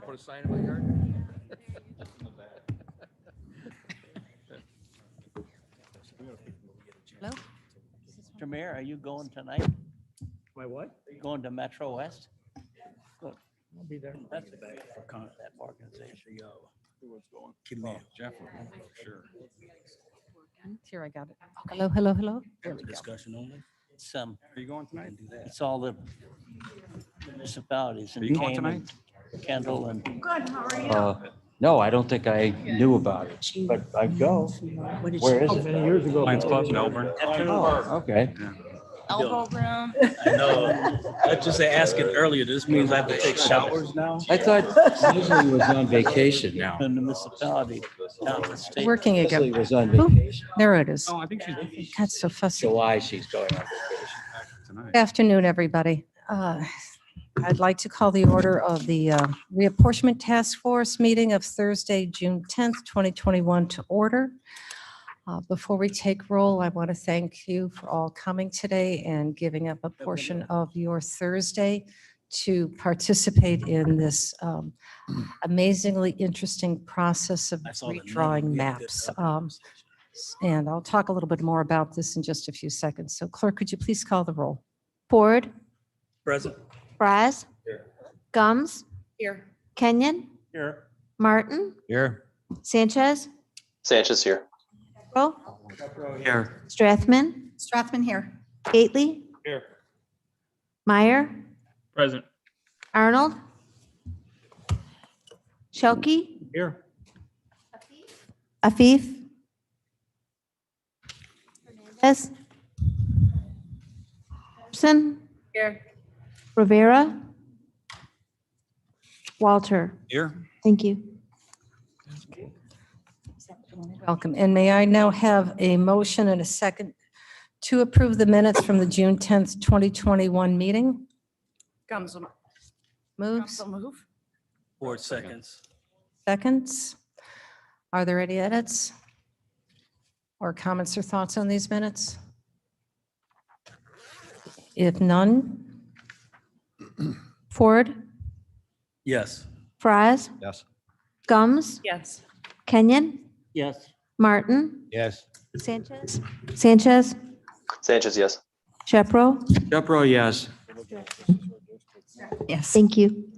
put a sign in my yard? Hello? Mr. Mayor, are you going tonight? My what? Are you going to Metro West? I'll be there. That's that organization. Jeff, sure. Here, I got it. Hello, hello, hello. There we go. Discussion only. It's, Are you going tonight? it's all the municipalities Are and you going Cayman, Kendall and. No, I don't think I knew about it, but I'd go. Where is it? Many years ago. Lions Club, Melbourne. Oh, okay. Elbow room. I know. I just asking earlier, this means I have to take showers now? I thought Leslie was on vacation now. The municipality down the state. Working Leslie again. was on Ooh. vacation. There it is. Oh, I think she's That's so fussy. July, she's going on vacation. tonight. Good afternoon, everybody. I'd like to call the order of the Reapportionment Task Force meeting of Thursday, June 10th, 2021 to order. Before we take roll, I want to thank you for all coming today and giving up a portion of your Thursday to participate in this amazingly interesting process of I saw the name. redrawing We had a good maps. conversation. And I'll talk a little bit more about this in just a few seconds. So clerk, could you please call the roll? Ford, Present. Fries, Gums, Here. Kenyon, Here. Martin, Here. Sanchez, Sanchez here. Pepperell, Here. Strathman, Strathman here. Gately, Here. Meyer, Present. Arnold, Shelkey, Here. Afif, Hernandez, Thompson, Here. Rivera, Walter. Here. Thank you. Welcome. And may I now have a motion and a second to approve the minutes from the June 10th, 2021 meeting? Gums Moves, will move. 4 seconds. seconds. Are there any edits or comments or thoughts on these minutes? If none, Ford, Yes. Fries, Yes. Gums, Yes. Kenyon, Yes. Martin, Yes. Sanchez, Sanchez, yes. Shepro. Jepro, yes. yes, Thank you.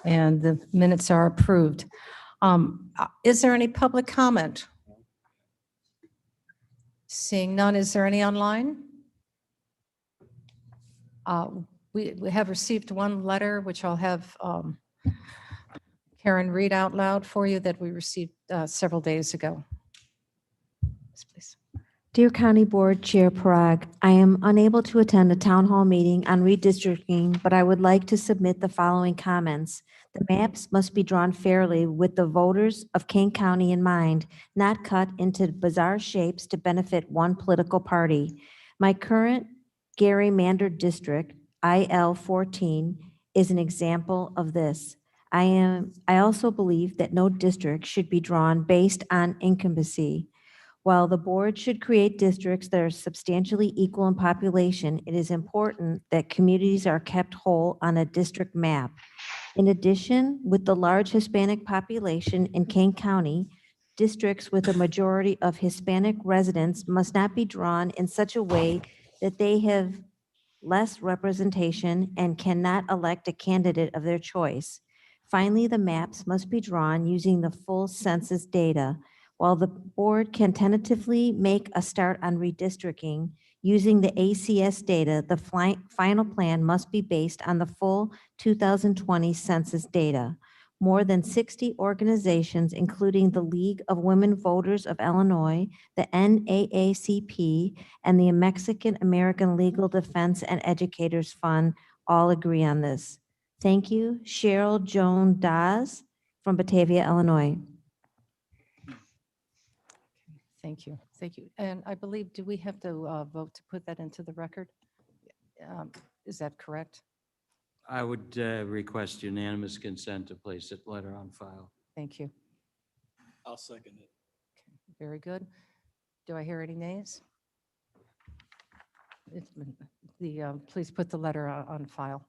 and the minutes are approved. Is there any public comment? Seeing none, is there any online? We have received one letter, which I'll have Karen read out loud for you, that we received several days ago. Yes, please. Dear County Board Chair Parag, I am unable to attend a town hall meeting on redistricting, but I would like to submit the following comments. The maps must be drawn fairly with the voters of Kane County in mind, not cut into bizarre shapes to benefit one political party. My current gerrymandered district, IL 14, is an example of this. I also believe that no district should be drawn based on incumbency. While the board should create districts that are substantially equal in population, it is important that communities are kept whole on a district map. In addition, with the large Hispanic population in Kane County, districts with a majority of Hispanic residents must not be drawn in such a way that they have less representation and cannot elect a candidate of their choice. Finally, the maps must be drawn using the full census data. While the board can tentatively make a start on redistricting using the ACS data, the final plan must be based on the full 2020 census data. More than 60 organizations, including the League of Women Voters of Illinois, the NAACP, and the Mexican American Legal Defense and Educators Fund, all agree on this. Thank you. Cheryl Joan Daz from Batavia, Illinois. Thank you. Thank you. And I believe, do we have to vote to put that into the record? Is that correct? I would request unanimous consent to place that letter on file. Thank you. I'll second it. Very good. Do I hear any nays? Please put the letter on file.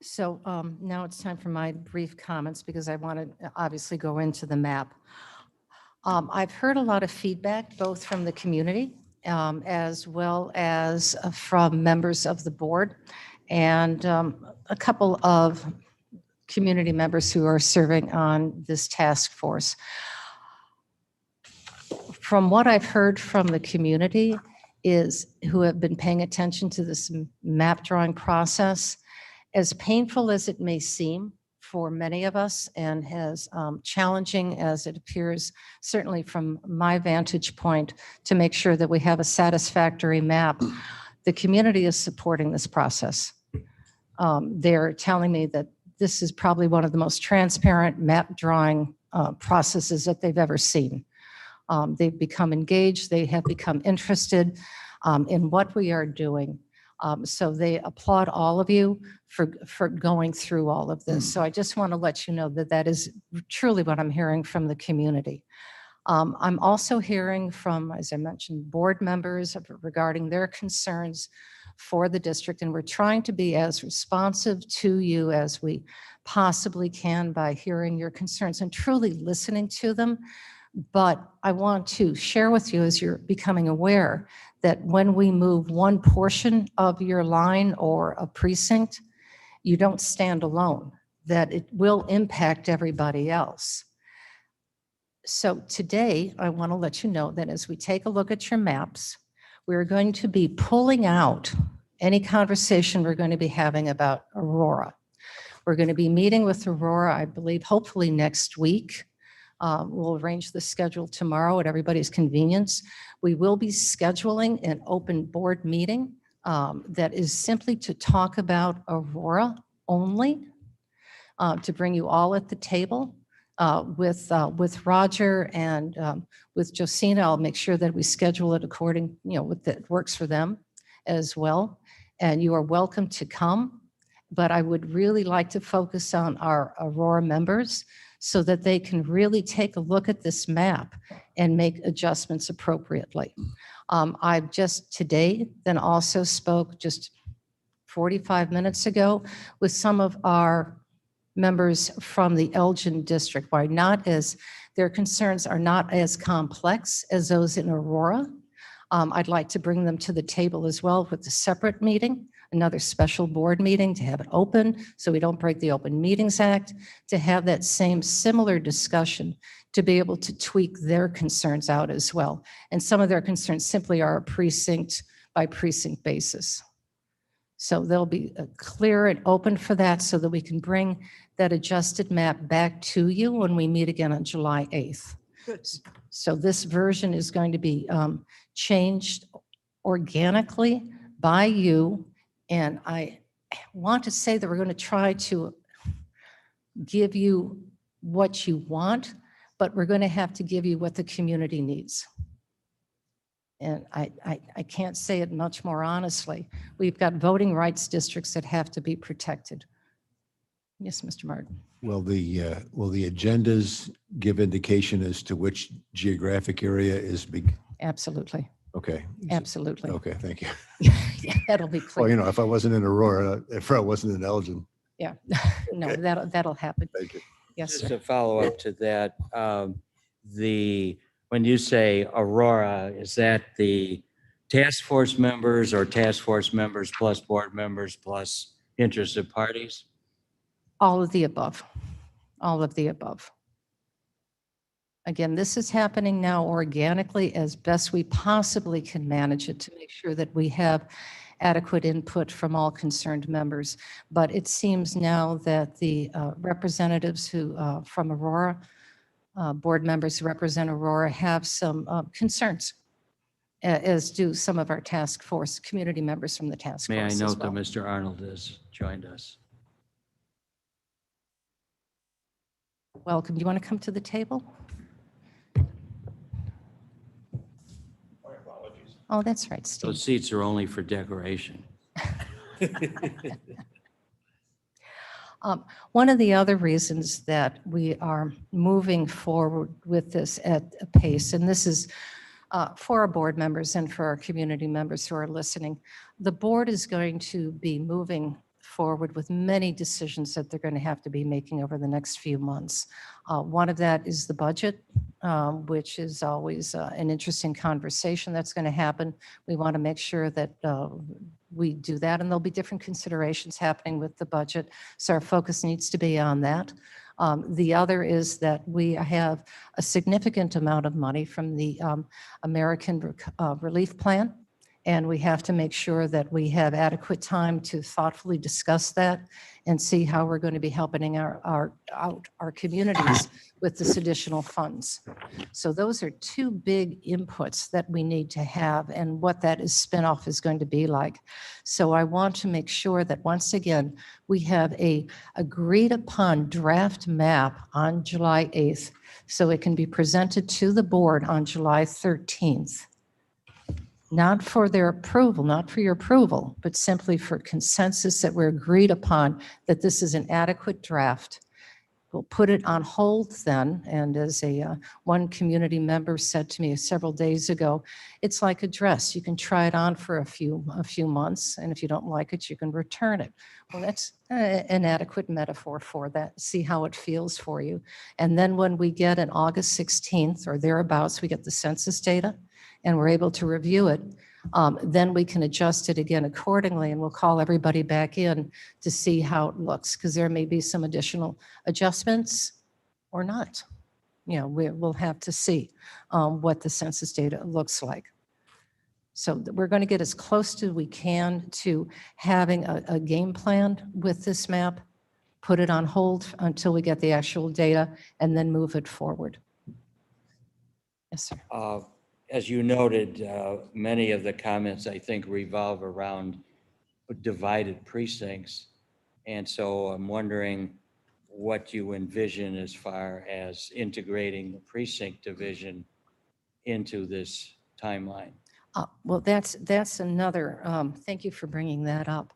So now it's time for my brief comments because I want to obviously go into the map. I've heard a lot of feedback, both from the community as well as from members of the board and a couple of community members who are serving on this task force. From what I've heard from the community is who have been paying attention to this map drawing process, as painful as it may seem for many of us and as challenging as it appears, certainly from my vantage point, to make sure that we have a satisfactory map, the community is supporting this process. They're telling me that this is probably one of the most transparent map drawing processes that they've ever seen. They've become engaged, they have become interested in what we are doing. So they applaud all of you for going through all of this. So I just want to let you know that that is truly what I'm hearing from the community. I'm also hearing from, as I mentioned, board members regarding their concerns for the district, and we're trying to be as responsive to you as we possibly can by hearing your concerns and truly listening to them. But I want to share with you, as you're becoming aware, that when we move one portion of your line or a precinct, you don't stand alone, that it will impact everybody else. So today, I want to let you know that as we take a look at your maps, we're going to be pulling out any conversation we're going to be having about Aurora. We're going to be meeting with Aurora, I believe, hopefully next week. We'll arrange the schedule tomorrow at everybody's convenience. We will be scheduling an open board meeting that is simply to talk about Aurora only, to bring you all at the table with Roger and with Josina. I'll make sure that we schedule it according, what that works for them as well. And you are welcome to come, but I would really like to focus on our Aurora members so that they can really take a look at this map and make adjustments appropriately. I've just today then also spoke just 45 minutes ago with some of our members from the Elgin district. Why not? As their concerns are not as complex as those in Aurora. I'd like to bring them to the table as well with a separate meeting, another special board meeting to have it open so we don't break the Open Meetings Act, to have that same similar discussion, to be able to tweak their concerns out as well. And some of their concerns simply are a precinct by precinct basis. So they'll be clear and open for that so that we can bring that adjusted map back to you when we meet again on July 8th. Good. So this version is going to be changed organically by you. And I want to say that we're going to try to give you what you want, but we're going to have to give you what the community needs. And I can't say it much more honestly. We've got voting rights districts that have to be protected. Yes, Mr. Martin. Will the agendas give indication as to which geographic area is big? Absolutely. Okay. Absolutely. Okay, thank you. Yeah, that'll be Well, clear. you know, if I wasn't in Aurora, if I wasn't in Elgin, Yeah. No, Okay. that'll happen. thank you. Yes, Just sir. to follow up to that, when you say Aurora, is that the task force members or task force members plus board members plus interested parties? All of the above. All of the above. Again, this is happening now organically as best we possibly can manage it to make sure that we have adequate input from all concerned members. But it seems now that the representatives who from Aurora, board members who represent Aurora, have some concerns, as do some of our task force community members from the task May I force as note well. that Mr. Arnold has joined us? Welcome. Do you want to come to the table? Oh, that's right, Steve. Those seats are only for decoration. One of the other reasons that we are moving forward with this at a pace, and this is for our board members and for our community members who are listening, the board is going to be moving forward with many decisions that they're going to have to be making over the next few months. One of that is the budget, which is always an interesting conversation that's going to happen. We want to make sure that we do that, and there'll be different considerations happening with the budget. So our focus needs to be on that. The other is that we have a significant amount of money from the American Relief Plan, and we have to make sure that we have adequate time to thoughtfully discuss that and see how we're going to be helping our communities with this additional funds. So those are two big inputs that we need to have, and what that spinoff is going to be like. So I want to make sure that once again, we have a agreed upon draft map on July 8th, so it can be presented to the board on July 13th. Not for their approval, not for your approval, but simply for consensus that we're agreed upon that this is an adequate draft. We'll put it on hold then, and as one community member said to me several days ago, it's like a dress. You can try it on for a few months, and if you don't like it, you can return it. Well, that's an adequate metaphor for that. See how it feels for you. And then when we get on August 16th or thereabouts, we get the census data, and we're able to review it, then we can adjust it again accordingly, and we'll call everybody back in to see how it looks, because there may be some additional adjustments or not. You know, we'll have to see what the census data looks like. So we're going to get as close to we can to having a game plan with this map, put it on hold until we get the actual data, and then move it forward. Yes, sir. As you noted, many of the comments, I think, revolve around divided precincts. And so I'm wondering what you envision as far as integrating the precinct division into this timeline. Well, that's another, thank you for bringing that up.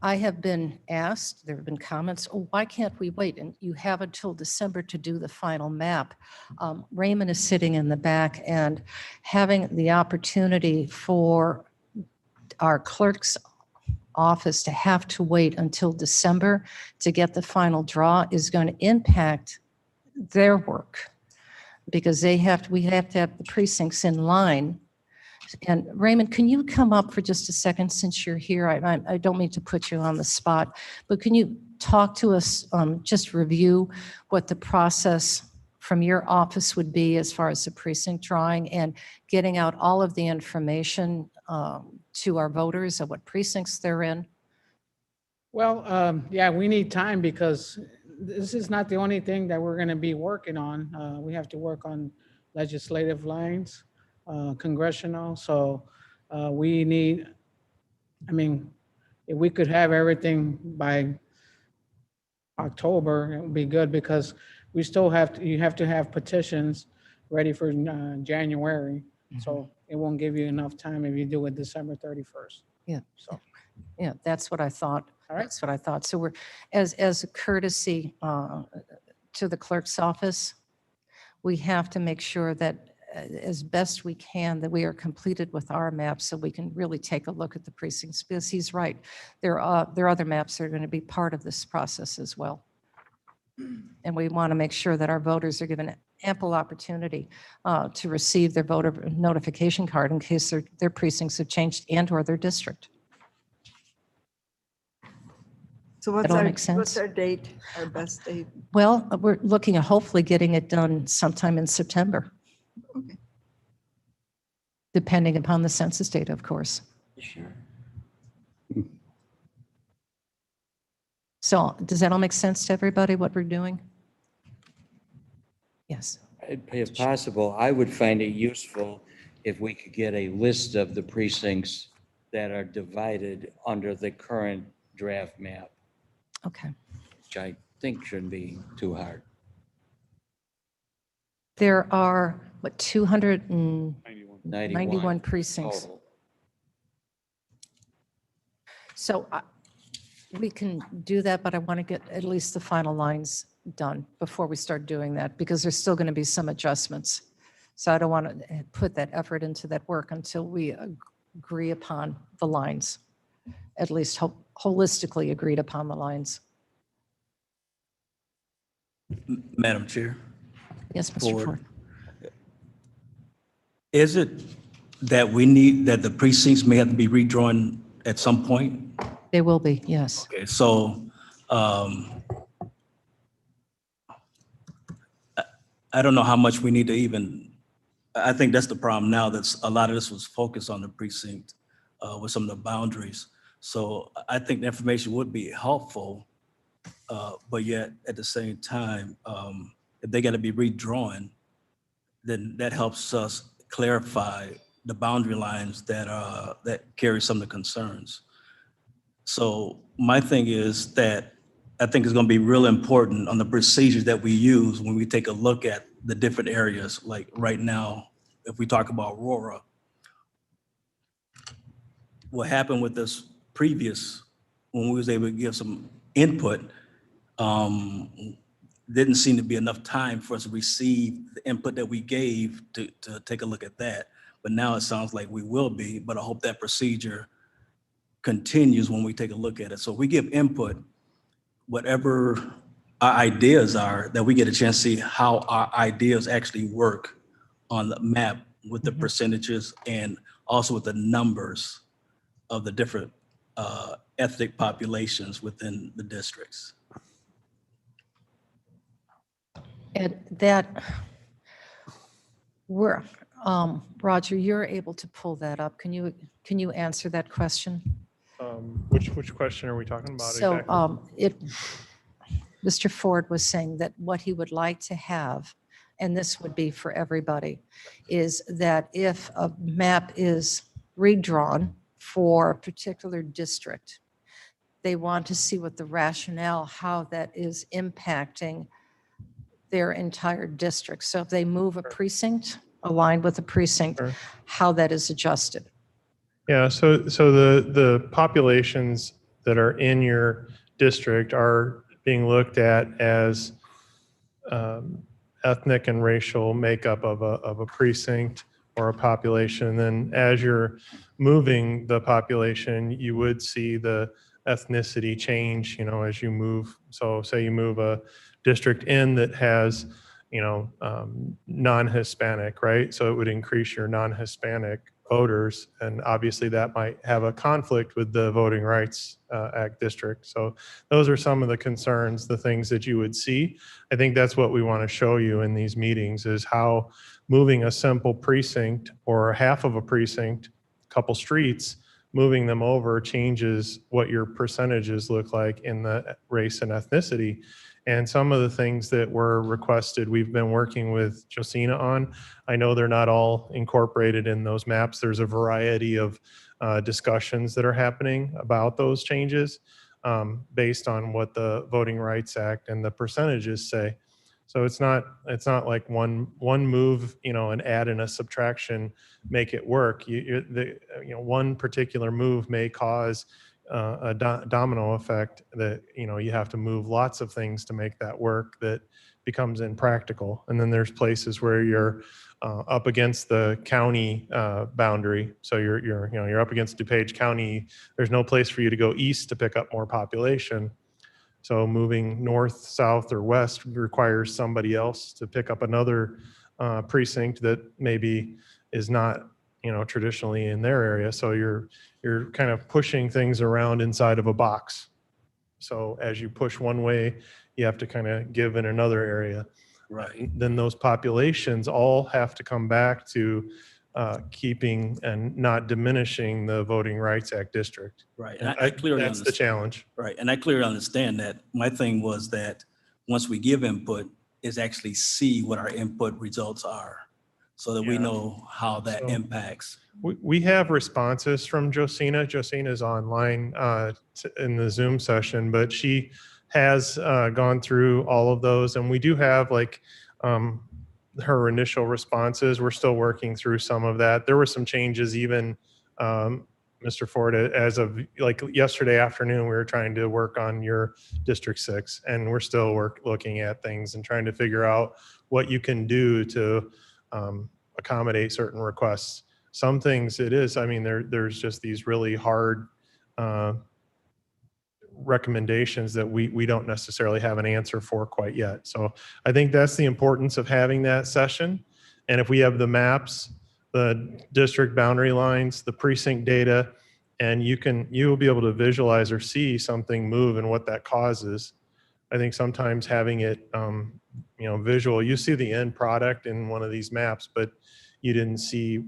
I have been asked, there have been comments, oh, why can't we wait? And you have until December to do the final map. Raymond is sitting in the back, and having the opportunity for our clerk's office to have to wait until December to get the final draw is going to impact their work, because we have to have the precincts in line. And Raymond, can you come up for just a second since you're here? I don't mean to put you on the spot, but can you talk to us, just review what the process from your office would be as far as the precinct drawing and getting out all of the information to our voters of what precincts they're in? Well, yeah, we need time because this is not the only thing that we're going to be working on. We have to work on legislative lines, congressional. So we need, I mean, if we could have everything by October, it would be good, because we still you have to have petitions ready for January. So it won't give you enough time if you do it December 31st. Yeah. So. Yeah, that's what I thought. All right. That's what I thought. So we're, as a courtesy to the clerk's office, we have to make sure that as best we can, that we are completed with our maps so we can really take a look at the precincts, because he's right. There are other maps that are going to be part of this process as well. And we want to make sure that our voters are given ample opportunity to receive their voter notification card in case their precincts have changed and/or their district. So That all makes sense? what's our date, our best date? Well, we're looking at hopefully getting it done sometime in September. Okay. Depending upon the census data, of course. Sure. So does that all make sense to everybody, what we're doing? Yes. If possible, I would find it useful if we could get a list of the precincts that are divided under the current draft map, Okay. which I think shouldn't be too hard. There are, what, 291 91. precincts. Total. So we can do that, but I want to get at least the final lines done before we start doing that, because there's still going to be some adjustments. So I don't want to put that effort into that work until we agree upon the lines, at least holistically agreed upon the lines. Madam Chair, Yes, Mr. Ford. Ford. is it that we need, that the precincts may have to be redrawn at some point? They will be, yes. Okay, so I don't know how much we need to even, I think that's the problem now, that's a lot of this was focused on the precinct with some of the boundaries. So I think the information would be helpful, but yet at the same time, if they got to be redrawn, then that helps us clarify the boundary lines that carry some of the concerns. So my thing is that I think it's going to be real important on the procedures that we use when we take a look at the different areas. Like right now, if we talk about Aurora, what happened with this previous, when we was able to give some input, didn't seem to be enough time for us to receive the input that we gave to take a look at that. But now it sounds like we will be, but I hope that procedure continues when we take a look at it. So if we give input, whatever our ideas are, that we get a chance to see how our ideas actually work on the map with the percentages and also with the numbers of the different ethnic populations within the districts. And that, we're, Roger, you're able to pull that up. Can you answer that question? Which question are we talking about So exactly? Mr. Ford was saying that what he would like to have, and this would be for everybody, is that if a map is redrawn for a particular district, they want to see what the rationale, how that is impacting their entire district. So if they move a precinct, aligned with a precinct, Sure. how that is adjusted. Yeah, so the populations that are in your district are being looked at as ethnic and racial makeup of a precinct or a population. Then as you're moving the population, you would see the ethnicity change, as you move. So say you move a district in that has, non-Hispanic, right? So it would increase your non-Hispanic voters, and obviously that might have a conflict with the Voting Rights Act district. So those are some of the concerns, the things that you would see. I think that's what we want to show you in these meetings, is how moving a simple precinct or half of a precinct, couple streets, moving them over changes what your percentages look like in the race and ethnicity. And some of the things that were requested, we've been working with Josina on. I know they're not all incorporated in those maps. There's a variety of discussions that are happening about those changes based on what the Voting Rights Act and the percentages say. So it's not like one move, an add and a subtraction make it work. One particular move may cause a domino effect that you have to move lots of things to make that work, that becomes impractical. And then there's places where you're up against the county boundary. So you're up against DuPage County. There's no place for you to go east to pick up more population. So moving north, south, or west requires somebody else to pick up another precinct that maybe is not, traditionally in their area. So you're kind of pushing things around inside of a box. So as you push one way, you have to kind of give in another area. Right. Then those populations all have to come back to keeping and not diminishing the Voting Rights Act district. Right. And I clearly that's the understand. challenge. Right. And I clearly understand that. My thing was that once we give input, is actually see what our input results are, so that we know how that impacts. We have responses from Josina. Josina's online in the Zoom session, but she has gone through all of those, and we do have her initial responses. We're still working through some of that. There were some changes even, Mr. Ford, as of yesterday afternoon, we were trying to work on your District 6, and we're still looking at things and trying to figure out what you can do to accommodate certain requests. Some things there's just these really hard recommendations that we don't necessarily have an answer for quite yet. So I think that's the importance of having that session. And if we have the maps, the district boundary lines, the precinct data, and you will be able to visualize or see something move and what that causes. I think sometimes having it, visual, you see the end product in one of these maps, but you didn't see,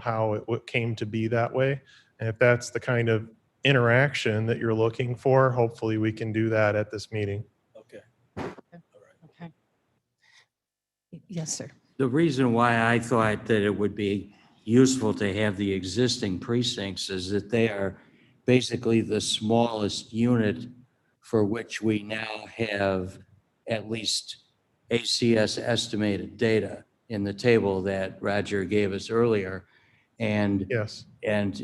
how it came to be that way. And if that's the kind of interaction that you're looking for, hopefully we can do that at this meeting. Okay. Okay. Yes, sir. The reason why I thought that it would be useful to have the existing precincts is that they are basically the smallest unit for which we now have at least ACS estimated data in the table that Roger gave us earlier. And Yes,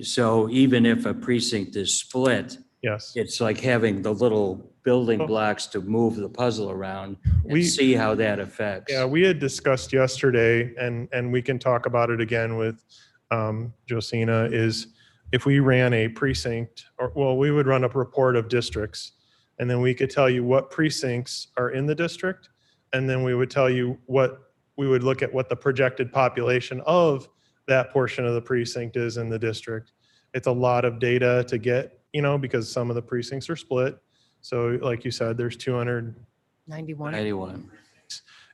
so even if a precinct is split, yes. it's like having the little building Oh. blocks to move the puzzle around and We- see how that affects. Yeah, we had discussed yesterday, and we can talk about it again with Josina, is if we ran a precinct, we would run a report of districts, and then we could tell you what precincts are in the district, and then we would tell you we would look at what the projected population of that portion of the precinct is in the district. It's a lot of data to get, because some of the precincts are split. So like you said, there's 91. 91.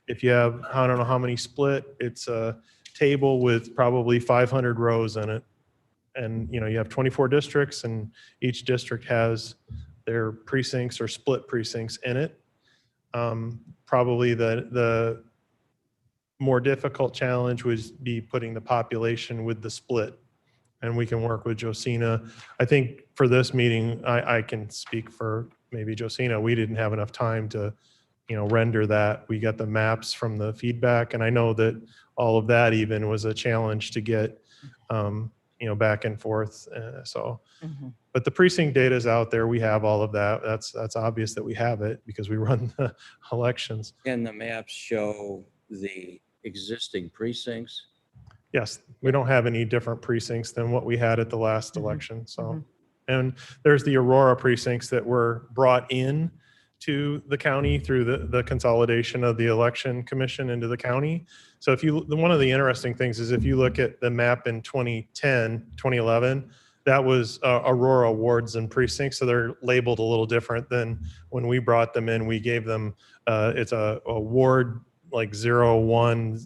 If you have, I don't know how many split, it's a table with probably 500 rows in it. And, you have 24 districts, and each district has their precincts or split precincts in it. Probably the more difficult challenge would be putting the population with the split. And we can work with Josina. I think for this meeting, I can speak for maybe Josina. We didn't have enough time to render that. We got the maps from the feedback, and I know that all of that even was a challenge to get, back and forth. But the precinct data is out there. We have all of that. That's obvious that we have it because we run the elections. Can the maps show the existing precincts? Yes, we don't have any different precincts than what we had at the last election. So, and there's the Aurora precincts that were brought in to the county through the consolidation of the election commission into the county. So one of the interesting things is if you look at the map in 2011, that was Aurora wards and precincts. So they're labeled a little different than when we brought them in. We gave them, it's a ward like 01,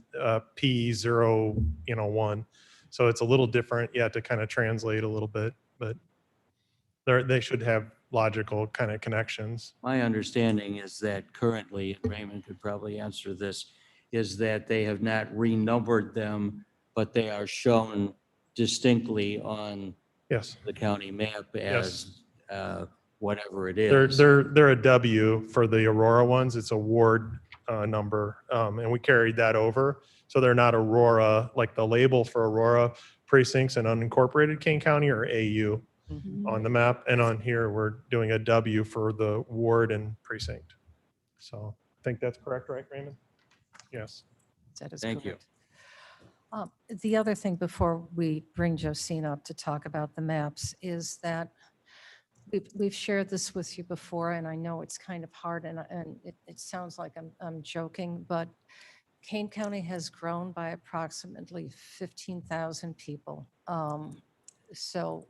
P01. So it's a little different. You have to kind of translate a little bit, but they should have logical kind of connections. My understanding is that currently, and Raymond could probably answer this, is that they have not renumbered them, but they are shown distinctly on Yes. the county map as whatever it They're is. a W for the Aurora ones. It's a ward number, and we carried that over. So they're not Aurora, like the label for Aurora precincts and unincorporated Kane County or AU on the map. And on here, we're doing a W for the ward and precinct. So I think that's correct, right, Raymond? Yes. That is Thank you. correct. The other thing before we bring Josina up to talk about the maps is that we've shared this with you before, and I know it's kind of hard, and it sounds like I'm joking, but Kane County has grown by approximately 15,000 people. So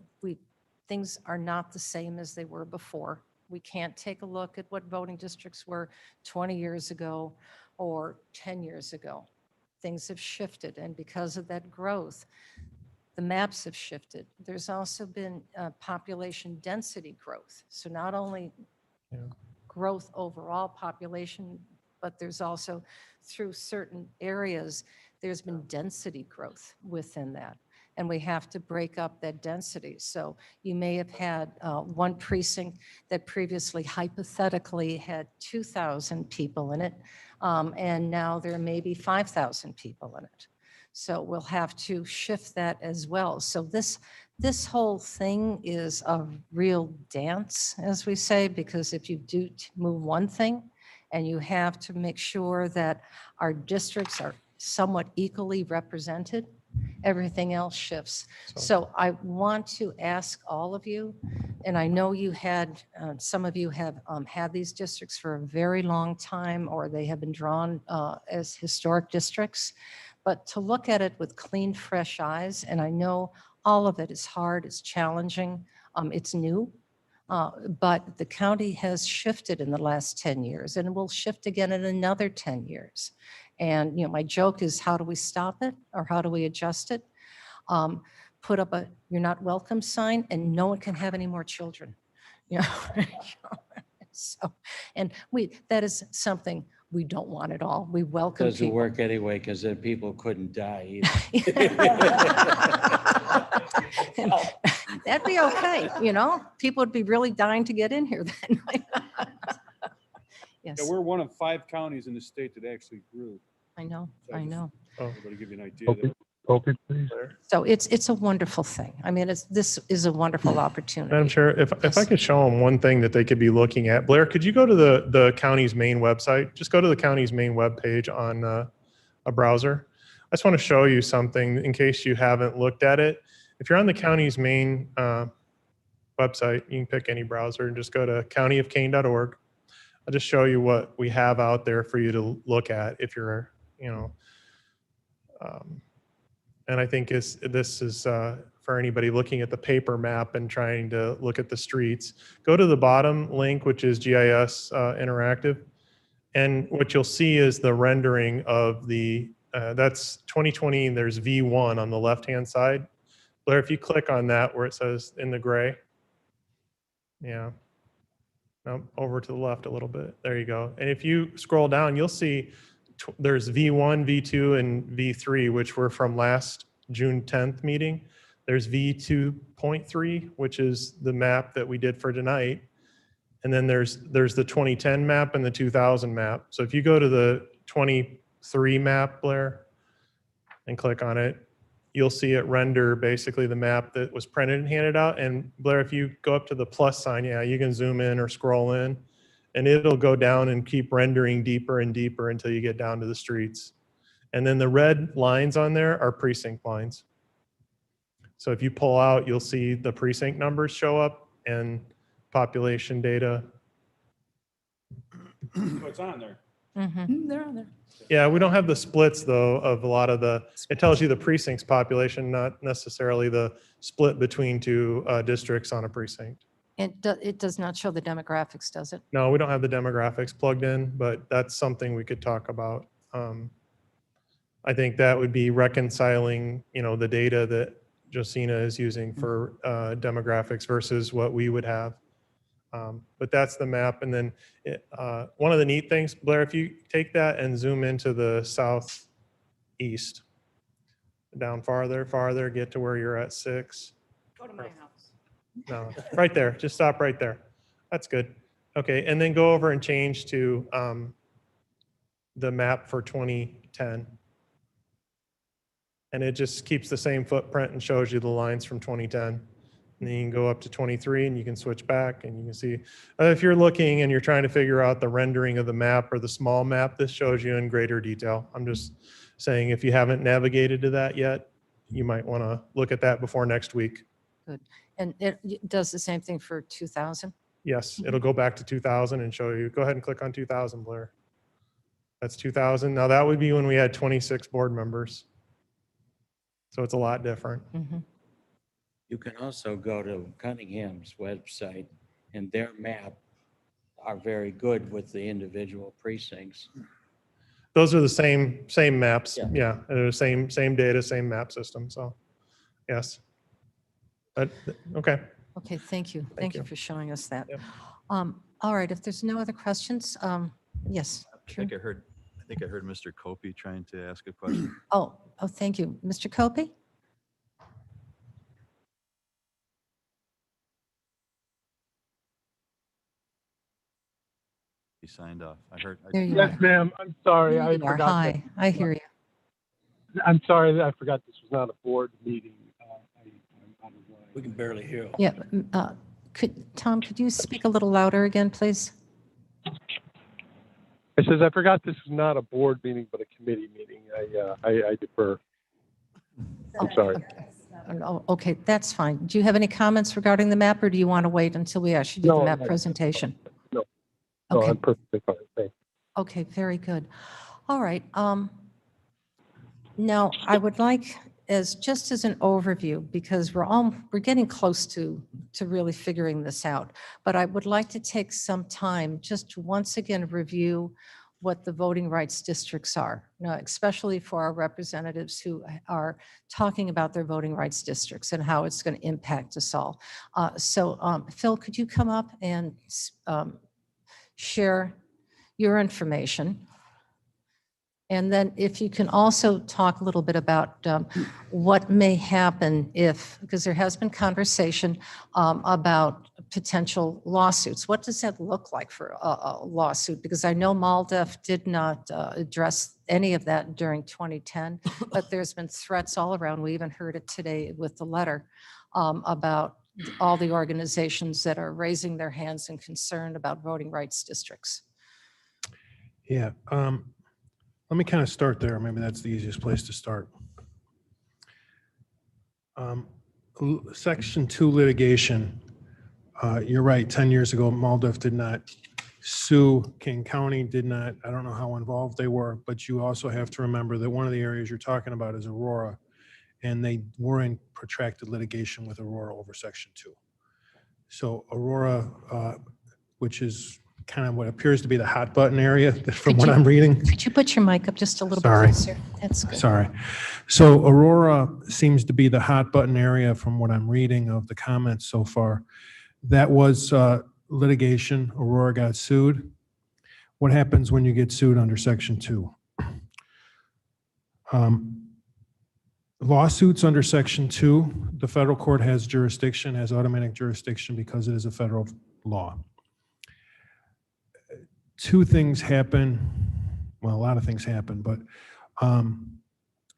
things are not the same as they were before. We can't take a look at what voting districts were 20 years ago or 10 years ago. Things have shifted, and because of that growth, the maps have shifted. There's also been population density growth. So not only growth overall population, but there's also through certain areas, there's been density growth within that. And we have to break up that density. So you may have had one precinct that previously hypothetically had 2,000 people in it, and now there may be 5,000 people in it. So we'll have to shift that as well. So this whole thing is a real dance, as we say, because if you do move one thing, and you have to make sure that our districts are somewhat equally represented, everything else shifts. So I want to ask all of you, and I know you had, some of you have had these districts for a very long time, or they have been drawn as historic districts, but to look at it with clean, fresh eyes, and I know all of it is hard, it's challenging, it's new, but the county has shifted in the last 10 years, and it will shift again in another 10 years. And, my joke is, how do we stop it, or how do we adjust it? Put up a "you're not welcome" sign, and no one can have any more children. So, and that is something we don't want at all. We welcome Doesn't people. work anyway, because then people couldn't die either. That'd be okay, people would be really dying to get in here then. Yes, Yeah, we're one of 5 counties in the state that actually grew. I know, So I just- know. Everybody give you an idea. that- So it's a wonderful thing. I mean, this is a wonderful opportunity. Madam Chair, if I could show them one thing that they could be looking at. Blair, could you go to the county's main website? Just go to the county's main webpage on a browser. I just want to show you something in case you haven't looked at it. If you're on the county's main website, you can pick any browser and just go to countyofkane.org. I'll just show you what we have out there for you to look at if you're, and I think this is for anybody looking at the paper map and trying to look at the streets. Go to the bottom link, which is GIS Interactive. And what you'll see is the rendering of that's 2020, there's V1 on the left-hand side. Blair, if you click on that where it says in the gray. Yeah. No, over to the left a little bit. There you go. And if you scroll down, you'll see there's V1, V2, and V3, which were from last June 10th meeting. There's V2.3, which is the map that we did for tonight. And then there's the 2010 map and the 2000 map. So if you go to the 23 map, Blair, and click on it, you'll see it render basically the map that was printed and handed out. And Blair, if you go up to the plus sign, yeah, you can zoom in or scroll in, and it'll go down and keep rendering deeper and deeper until you get down to the streets. And then the red lines on there are precinct lines. So if you pull out, you'll see the precinct numbers show up and population data. Oh, it's on there. Mhm. They're on there. Yeah, we don't have the splits though of a lot of it tells you the precincts population, not necessarily the split between two districts on a precinct. It does not show the demographics, does it? No, we don't have the demographics plugged in, but that's something we could talk about. I think that would be reconciling, the data that Josina is using for demographics versus what we would have. But that's the map. And then one of the neat things, Blair, if you take that and zoom into the southeast, down farther, get to where you're at 6. Go to my house. No, right there. Just stop right there. That's good. Okay, and then go over and change to the map for 2010. And it just keeps the same footprint and shows you the lines from 2010. And then you can go up to 23 and you can switch back and you can see, if you're looking and you're trying to figure out the rendering of the map or the small map, this shows you in greater detail. I'm just saying if you haven't navigated to that yet, you might want to look at that before next week. Good. And it does the same thing for 2000? Yes, it'll go back to 2000 and show you. Go ahead and click on 2000, Blair. That's 2000. Now that would be when we had 26 board members. So it's a lot different. Mhm. You can also go to Cunningham's website, and their map are very good with the individual precincts. Those are the same maps. Yeah. Yeah, they're the same data, same map system. So, yes. But, okay. Okay, thank you. Thank you you. for showing us that. Yep. All right, if there's no other questions, yes. I think I heard Mr. Copey trying to ask a question. Oh, thank you. Mr. Copey? He signed off. I heard. There you Yes, are. ma'am. I'm sorry. There I you are. forgot. Hi, I hear you. I'm sorry that I forgot this was not a board meeting. I'm out of line. We can barely hear. Yeah, Tom, could you speak a little louder again, please? I says I forgot this was not a board meeting, but a committee meeting. I defer. I'm sorry. Oh, okay, that's fine. Do you have any comments regarding the map, or do you want to wait until we actually do the No, map no. presentation? No, no, Okay, I'm perfectly fine. Thank you. okay, very good. All right. Now, I would like, just as an overview, because we're getting close to really figuring this out, but I would like to take some time just to once again review what the voting rights districts are, especially for our representatives who are talking about their voting rights districts and how it's going to impact us all. So Phil, could you come up and share your information? And then if you can also talk a little bit about what may happen if, because there has been conversation about potential lawsuits. What does that look like for a lawsuit? Because I know MALDEF did not address any of that during 2010, but there's been threats all around. We even heard it today with the letter about all the organizations that are raising their hands and concerned about voting rights districts. Yeah. Let me kind of start there. Maybe that's the easiest place to start. Section 2 litigation. You're right. 10 years ago, MALDEF did not sue. King County did not. I don't know how involved they were, but you also have to remember that one of the areas you're talking about is Aurora, and they were in protracted litigation with Aurora over Section 2. So Aurora, which is kind of what appears to be the hot button area from what I'm reading. Could you put your mic up just a little bit Sorry. closer? That's good. Sorry. So Aurora seems to be the hot button area from what I'm reading of the comments so far. That was litigation. Aurora got sued. What happens when you get sued under Section 2? Lawsuits under Section 2, the federal court has jurisdiction, has automatic jurisdiction because it is a federal law. Two things happen. Well, a lot of things happen, but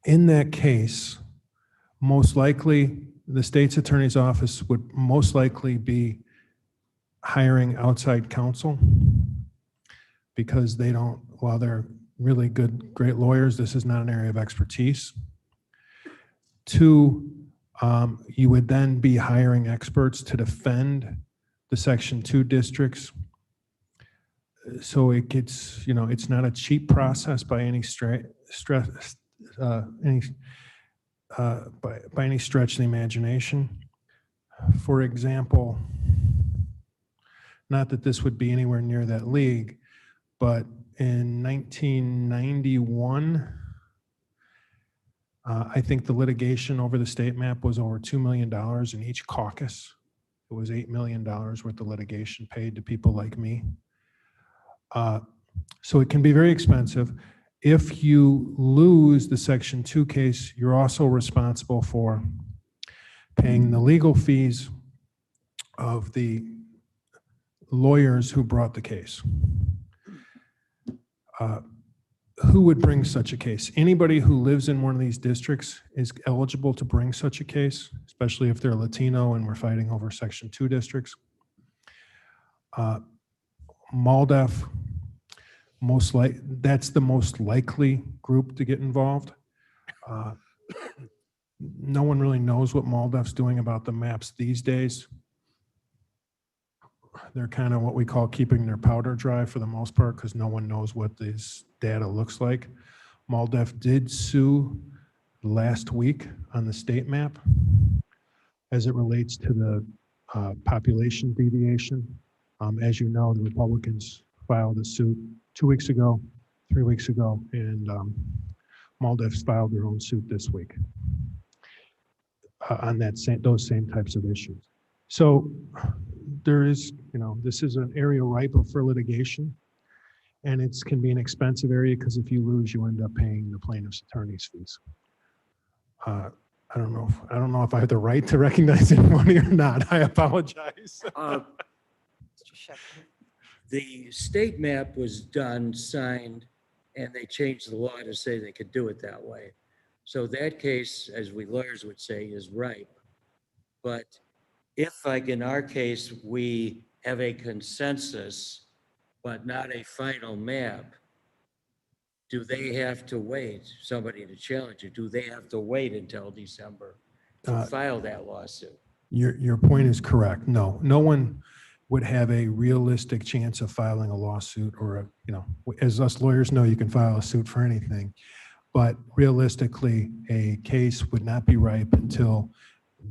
in that case, most likely the state's attorney's office would most likely be hiring outside counsel because they don't, while they're really good, great lawyers, this is not an area of expertise. Two, you would then be hiring experts to defend the Section 2 districts. So it gets, it's not a cheap process by any stretch of the imagination. For example, not that this would be anywhere near that league, but in 1991, I think the litigation over the state map was over $2 million in each caucus. It was $8 million worth of litigation paid to people like me. So it can be very expensive. If you lose the Section 2 case, you're also responsible for paying the legal fees of the lawyers who brought the case. Who would bring such a case? Anybody who lives in one of these districts is eligible to bring such a case, especially if they're Latino and we're fighting over Section 2 districts. MALDEF, that's the most likely group to get involved. No one really knows what MALDEF's doing about the maps these days. They're kind of what we call keeping their powder dry for the most part because no one knows what this data looks like. MALDEF did sue last week on the state map as it relates to the population deviation. As you know, the Republicans filed a suit 2 weeks ago, 3 weeks ago, and MALDEF's filed their own suit this week on those same types of issues. So there is, this is an area ripe for litigation, and it can be an expensive area because if you lose, you end up paying the plaintiff's attorney's fees. I don't know if I have the right to recognize anybody or not. I apologize. The state map was done, signed, and they changed the law to say they could do it that way. So that case, as we lawyers would say, is ripe. But if, like in our case, we have a consensus, but not a final map, do they have to wait, somebody to challenge it, do they have to wait until December to file that lawsuit? Your point is correct. No, no one would have a realistic chance of filing a lawsuit or a, as us lawyers know, you can file a suit for anything. But realistically, a case would not be ripe until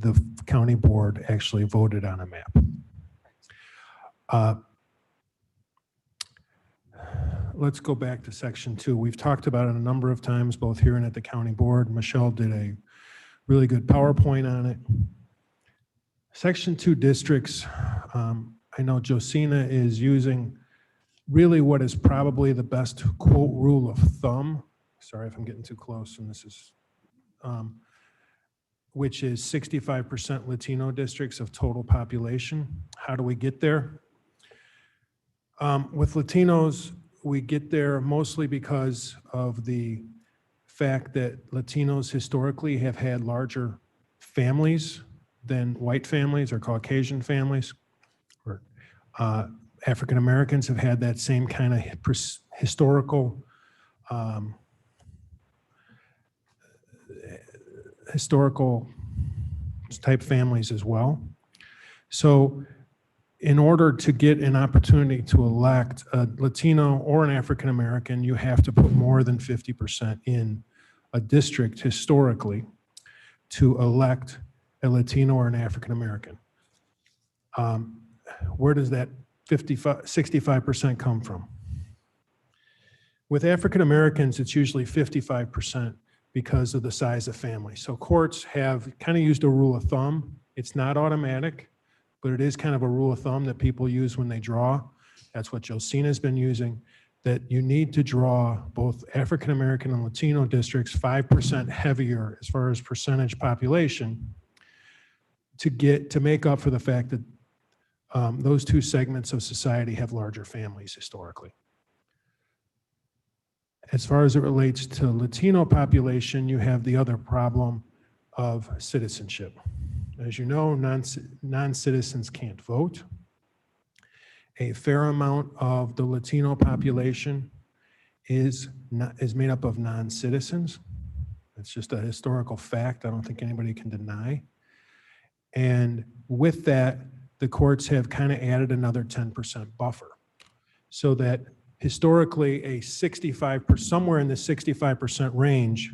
the county board actually voted on a map. Let's go back to section 2. We've talked about it a number of times, both here and at the county board. Michelle did a really good PowerPoint on it. Section 2 districts, I know Josina is using really what is probably the best quote rule of thumb. Sorry if I'm getting too close, and this is, which is 65% Latino districts of total population. How do we get there? With Latinos, we get there mostly because of the fact that Latinos historically have had larger families than white families or Caucasian families. Or African Americans have had that same kind of historical type families as well. So in order to get an opportunity to elect a Latino or an African American, you have to put more than 50% in a district historically to elect a Latino or an African American. Where does that 65% come from? With African Americans, it's usually 55% because of the size of family. So courts have kind of used a rule of thumb. It's not automatic, but it is kind of a rule of thumb that people use when they draw. That's what Josina's been using, that you need to draw both African American and Latino districts 5% heavier as far as percentage population to make up for the fact that those two segments of society have larger families historically. As far as it relates to Latino population, you have the other problem of citizenship. As you know, non-citizens can't vote. A fair amount of the Latino population is made up of non-citizens. It's just a historical fact I don't think anybody can deny. And with that, the courts have kind of added another 10% buffer so that historically somewhere in the 65% range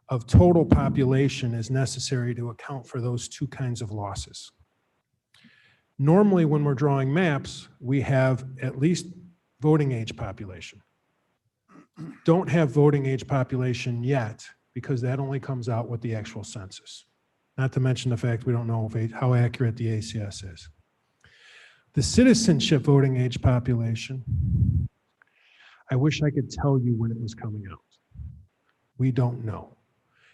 of total population is necessary to account for those two kinds of losses. Normally, when we're drawing maps, we have at least voting age population. Don't have voting age population yet because that only comes out with the actual census. Not to mention the fact we don't know how accurate the ACS is. The citizenship voting age population, I wish I could tell you when it was coming out. We don't know.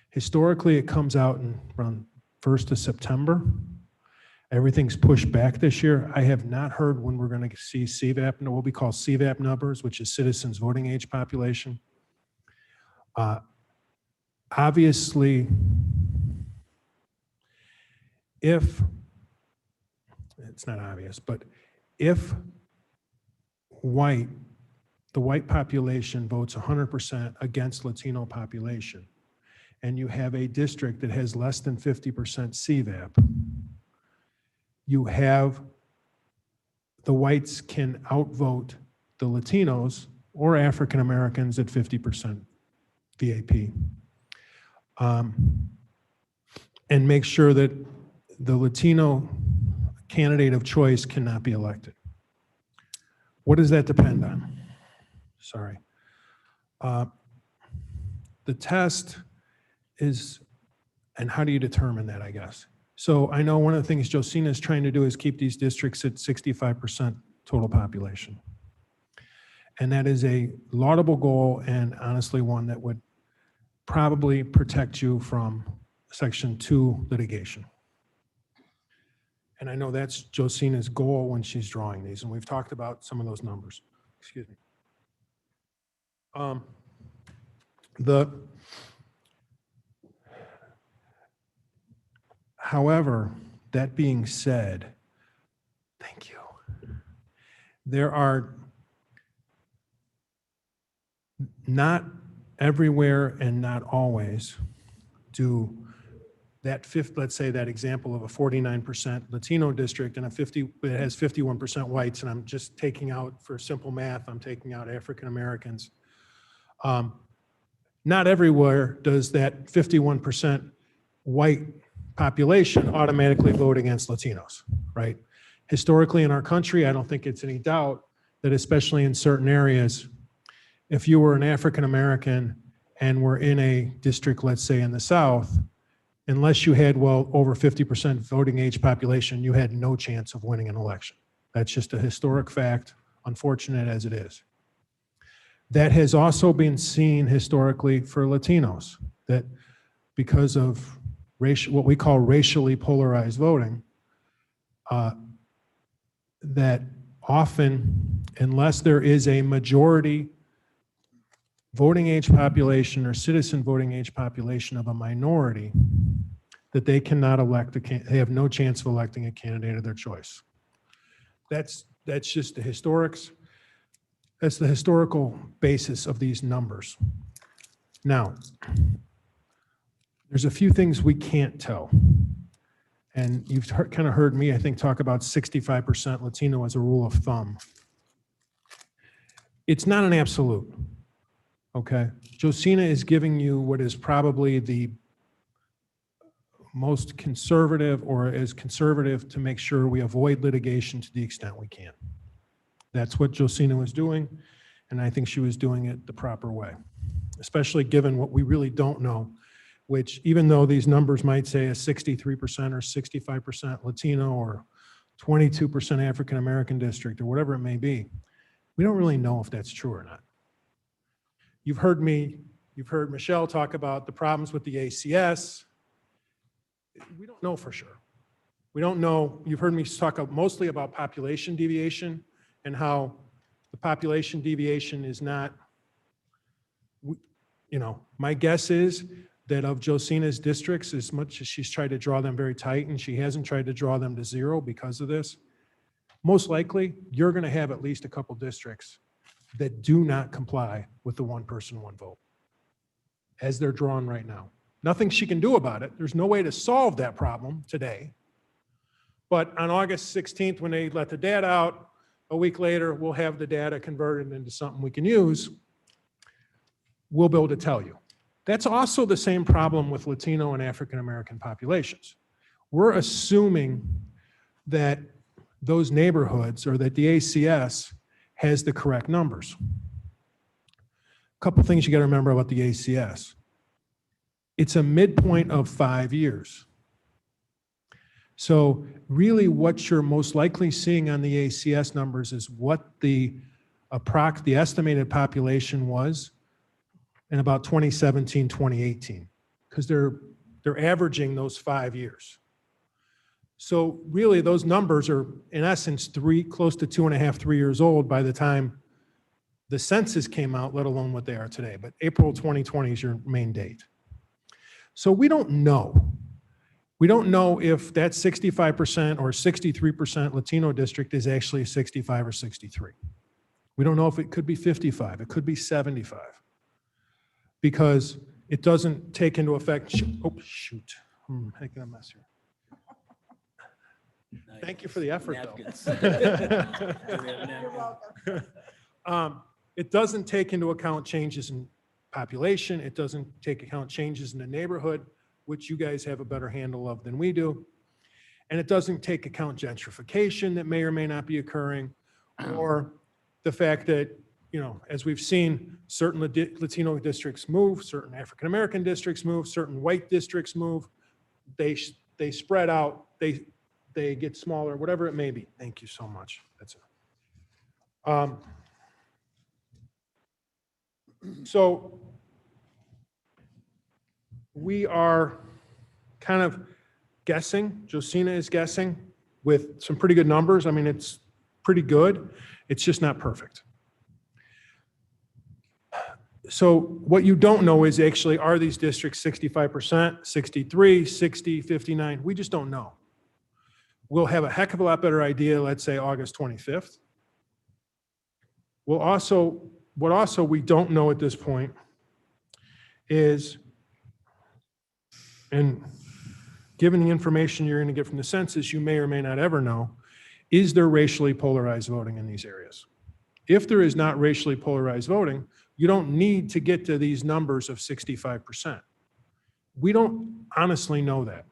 Historically, it comes out in around 1st of September. Everything's pushed back this year. I have not heard when we're going to see CVAP, what we call CVAP numbers, which is citizens voting age population. Obviously, if, it's not obvious, but if the white population votes 100% against Latino population, and you have a district that has less than 50% CVAP, you have the whites can outvote the Latinos or African Americans at 50% VAP, and make sure that the Latino candidate of choice cannot be elected. What does that depend on? Sorry. The test is, and how do you determine that, I guess? So I know one of the things Josina is trying to do is keep these districts at 65% total population. And that is a laudable goal and honestly one that would probably protect you from Section 2 litigation. And I know that's Josina's goal when she's drawing these, and we've talked about some of those numbers. Excuse me. However, that being said, thank you. There are not everywhere and not always do that fifth, let's say that example of a 49% Latino district and it has 51% whites, and I'm just taking out, for simple math, I'm taking out African Americans. Not everywhere does that 51% white population automatically vote against Latinos, right? Historically in our country, I don't think it's any doubt that especially in certain areas, if you were an African American and were in a district, let's say in the South, unless you had well over 50% voting age population, you had no chance of winning an election. That's just a historic fact, unfortunate as it is. That has also been seen historically for Latinos, that because of what we call racially polarized voting, that often, unless there is a majority voting age population or citizen voting age population of a minority, that they cannot elect they have no chance of electing a candidate of their choice. That's just the historics. That's the historical basis of these numbers. Now, there's a few things we can't tell. And you've kind of heard me, I think, talk about 65% Latino as a rule of thumb. It's not an absolute, okay? Josina is giving you what is probably the most conservative, or as conservative to make sure we avoid litigation to the extent we can. That's what Josina was doing, and I think she was doing it the proper way, especially given what we really don't know, which even though these numbers might say a 63% or 65% Latino or 22% African American district or whatever it may be, we don't really know if that's true or not. You've heard Michelle talk about the problems with the ACS. We don't know for sure. We don't know. You've heard me talk mostly about population deviation and how the population deviation is not, my guess is that of Josina's districts, as much as she's tried to draw them very tight and she hasn't tried to draw them to zero because of this, most likely you're going to have at least a couple districts that do not comply with the one person, one vote as they're drawn right now. Nothing she can do about it. There's no way to solve that problem today. But on August 16th, when they let the data out, a week later, we'll have the data converted into something we can use. We'll be able to tell you. That's also the same problem with Latino and African American populations. We're assuming that those neighborhoods or that the ACS has the correct numbers. A couple things you got to remember about the ACS. It's a midpoint of 5 years. So really what you're most likely seeing on the ACS numbers is what the estimated population was in about 2017, 2018, because they're averaging those 5 years. So really those numbers are in essence close to 2.5, 3 years old by the time the census came out, let alone what they are today. But April 2020 is your main date. So we don't know. We don't know if that 65% or 63% Latino district is actually 65 or 63. We don't know if it could be 55, it could be 75. Because it doesn't take into effect, oh shoot, I'm making a mess here. Thank you for the effort though. It doesn't take into account changes in population. It doesn't take account changes in the neighborhood, which you guys have a better handle of than we do. And it doesn't take account gentrification that may or may not be occurring, or the fact that, as we've seen, certain Latino districts move, certain African American districts move, certain white districts move. They spread out, they get smaller, whatever it may be. Thank you so much. That's it. So we are kind of guessing. Josina is guessing with some pretty good numbers. I mean, it's pretty good. It's just not perfect. So what you don't know is actually, are these districts 65%, 63, 60, 59? We just don't know. We'll have a heck of a lot better idea, let's say August 25th. We'll also What also we don't know at this point is, and given the information you're going to get from the census, you may or may not ever know, is there racially polarized voting in these areas? If there is not racially polarized voting, you don't need to get to these numbers of 65%. We don't honestly know that.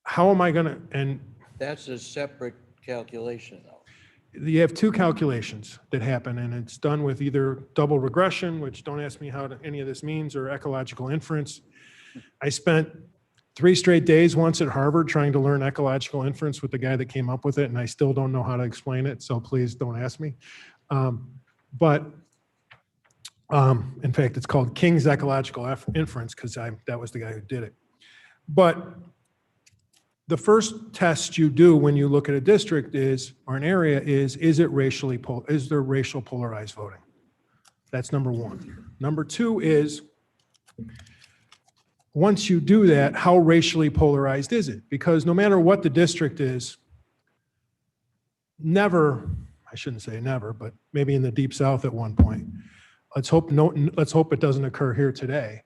How am I going to, and That's a separate calculation, though. you have two calculations that happen, and it's done with either double regression, which don't ask me how any of this means, or ecological inference. I spent 3 straight days once at Harvard trying to learn ecological inference with the guy that came up with it, and I still don't know how to explain it, so please don't ask me. In fact, it's called King's ecological inference because that was the guy who did it. But the first test you do when you look at a district is, or an area is there racial polarized voting? That's number one. Number two is, once you do that, how racially polarized is it? Because no matter what the district is, never, I shouldn't say never, but maybe in the Deep South at one point, let's hope it doesn't occur here today,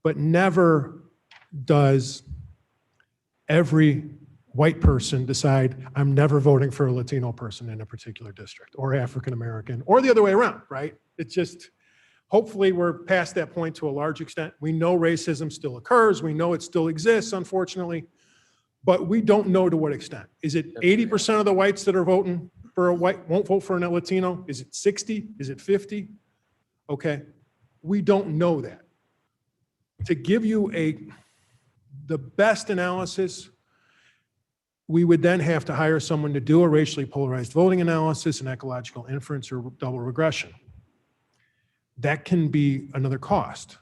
but never does every white person decide, I'm never voting for a Latino person in a particular district, or African American, or the other way around, right? It's just, hopefully we're past that point to a large extent. We know racism still occurs. We know it still exists, unfortunately, but we don't know to what extent. Is it 80% of the whites that are voting for a white won't vote for a Latino? Is it 60? Is it 50? Okay, we don't know that. To give you the best analysis, we would then have to hire someone to do a racially polarized voting analysis, an ecological inference, or double regression. That can be another cost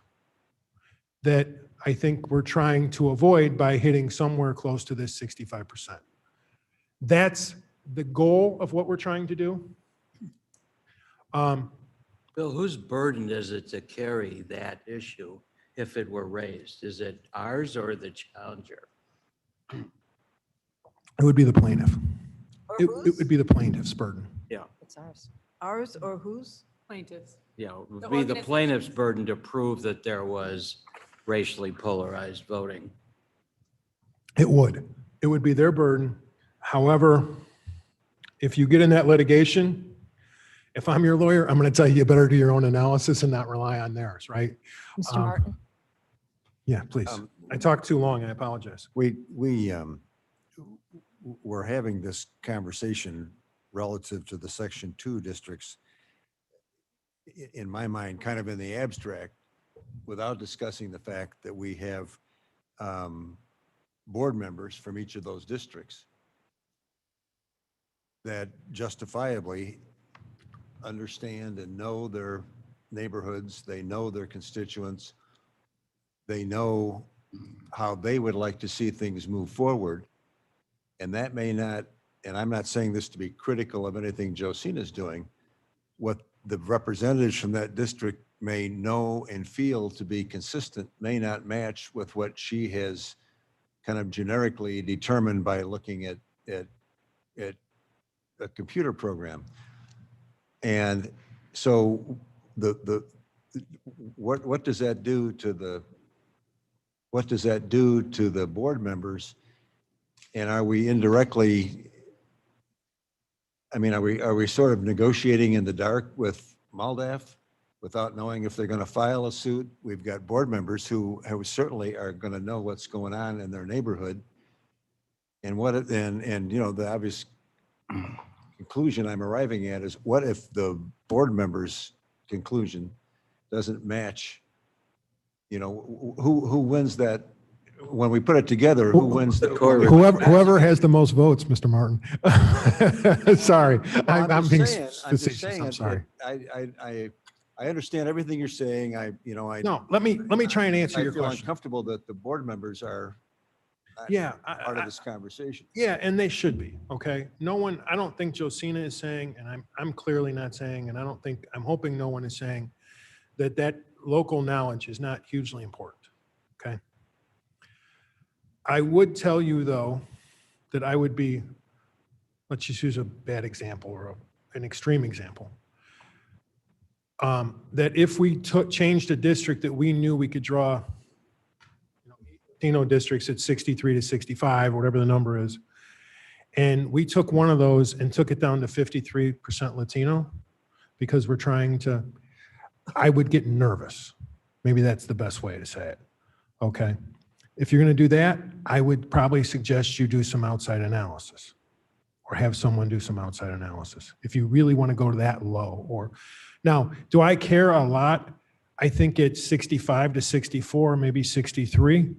that I think we're trying to avoid by hitting somewhere close to this 65%. That's the goal of what we're trying to do. Bill, whose burden is it to carry that issue if it were raised? Is it ours or the challenger? It would be the plaintiff. Or It whose? would be the plaintiff's burden. Yeah, It's ours. Ours or whose? Plaintiffs. yeah, it would The be the organizations. plaintiff's burden to prove that there was racially polarized voting. It would. It would be their burden. However, if you get in that litigation, if I'm your lawyer, I'm going to tell you, you better do your own analysis and not rely on theirs, right? Mr. Martin? Yeah, please. I talked too long. I apologize. We're having this conversation relative to the Section 2 districts, in my mind, kind of in the abstract, without discussing the fact that we have board members from each of those districts that justifiably understand and know their neighborhoods, they know their constituents, they know how they would like to see things move forward. And that may not, and I'm not saying this to be critical of anything Josina's doing, what the representatives from that district may know and feel to be consistent may not match with what she has kind of generically determined by looking at a computer program. And so what does that do to the board members? And are we indirectly, I mean, are we sort of negotiating in the dark with MALDAF without knowing if they're going to file a suit? We've got board members who certainly are going to know what's going on in their neighborhood. And the obvious conclusion I'm arriving at is, what if the board members' conclusion doesn't match? Who wins that? When we put it together, who wins the court? Whoever has the most votes, Mr. Martin. Sorry, I'm being facetious. I'm sorry. I understand everything you're saying. No, let me try and answer your I feel question. uncomfortable that the board members are part of this conversation. Yeah, and they should be, okay? I don't think Josina is saying, and I'm clearly not saying, and I'm hoping no one is saying that local knowledge is not hugely important, okay? I would tell you, though, that I would be, let's just use a bad example or an extreme example. that if we changed a district that we knew we could draw, Latino districts at 63 to 65, whatever the number is, and we took one of those and took it down to 53% Latino, because we're trying to, I would get nervous. Maybe that's the best way to say it. Okay. If you're going to do that, I would probably suggest you do some outside analysis, or have someone do some outside analysis if you really want to go to that low. Or now, do I care a lot? I think it's 65 to 64, maybe 63.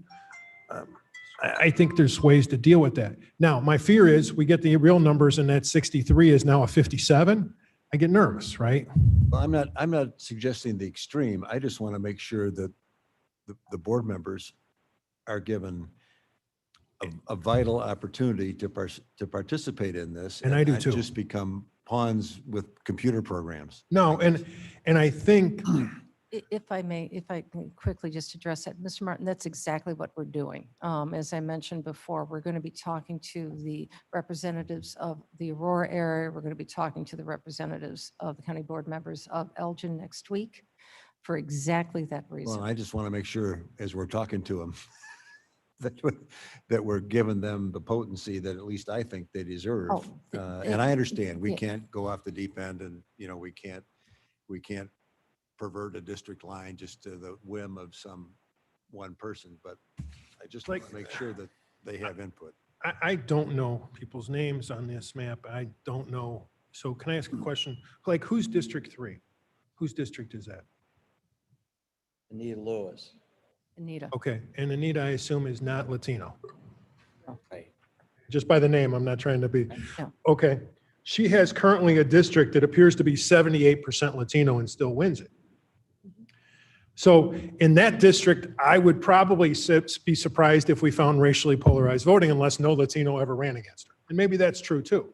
I think there's ways to deal with that. Now, my fear is we get the real numbers and that 63 is now a 57. I get nervous, right? Well, I'm not suggesting the extreme. I just want to make sure that the board members are given a vital opportunity to participate in this. And I do not too. Just become pawns with computer programs. No, and I think, If I can quickly just address that, Mr. Martin, that's exactly what we're doing. As I mentioned before, we're going to be talking to the representatives of the Aurora area. We're going to be talking to the representatives of the county board members of Elgin next week for exactly that reason. Well, I just want to make sure, as we're talking to them, that we're giving them the potency that at least I think they deserve. And I understand we can't go off the deep end, and we can't pervert a district line just to the whim of one person, but I just want to make sure that they have input. I don't know people's names on this map. I don't know. So can I ask a question? Like, who's District 3? Whose district is that? Anita Lewis. Anita. Okay, and Anita, I assume, is not Latino. Right. Just by the name, I'm not trying to be. No. Okay. She has currently a district that appears to be 78% Latino and still wins it. So in that district, I would probably be surprised if we found racially polarized voting unless no Latino ever ran against her. And maybe that's true too.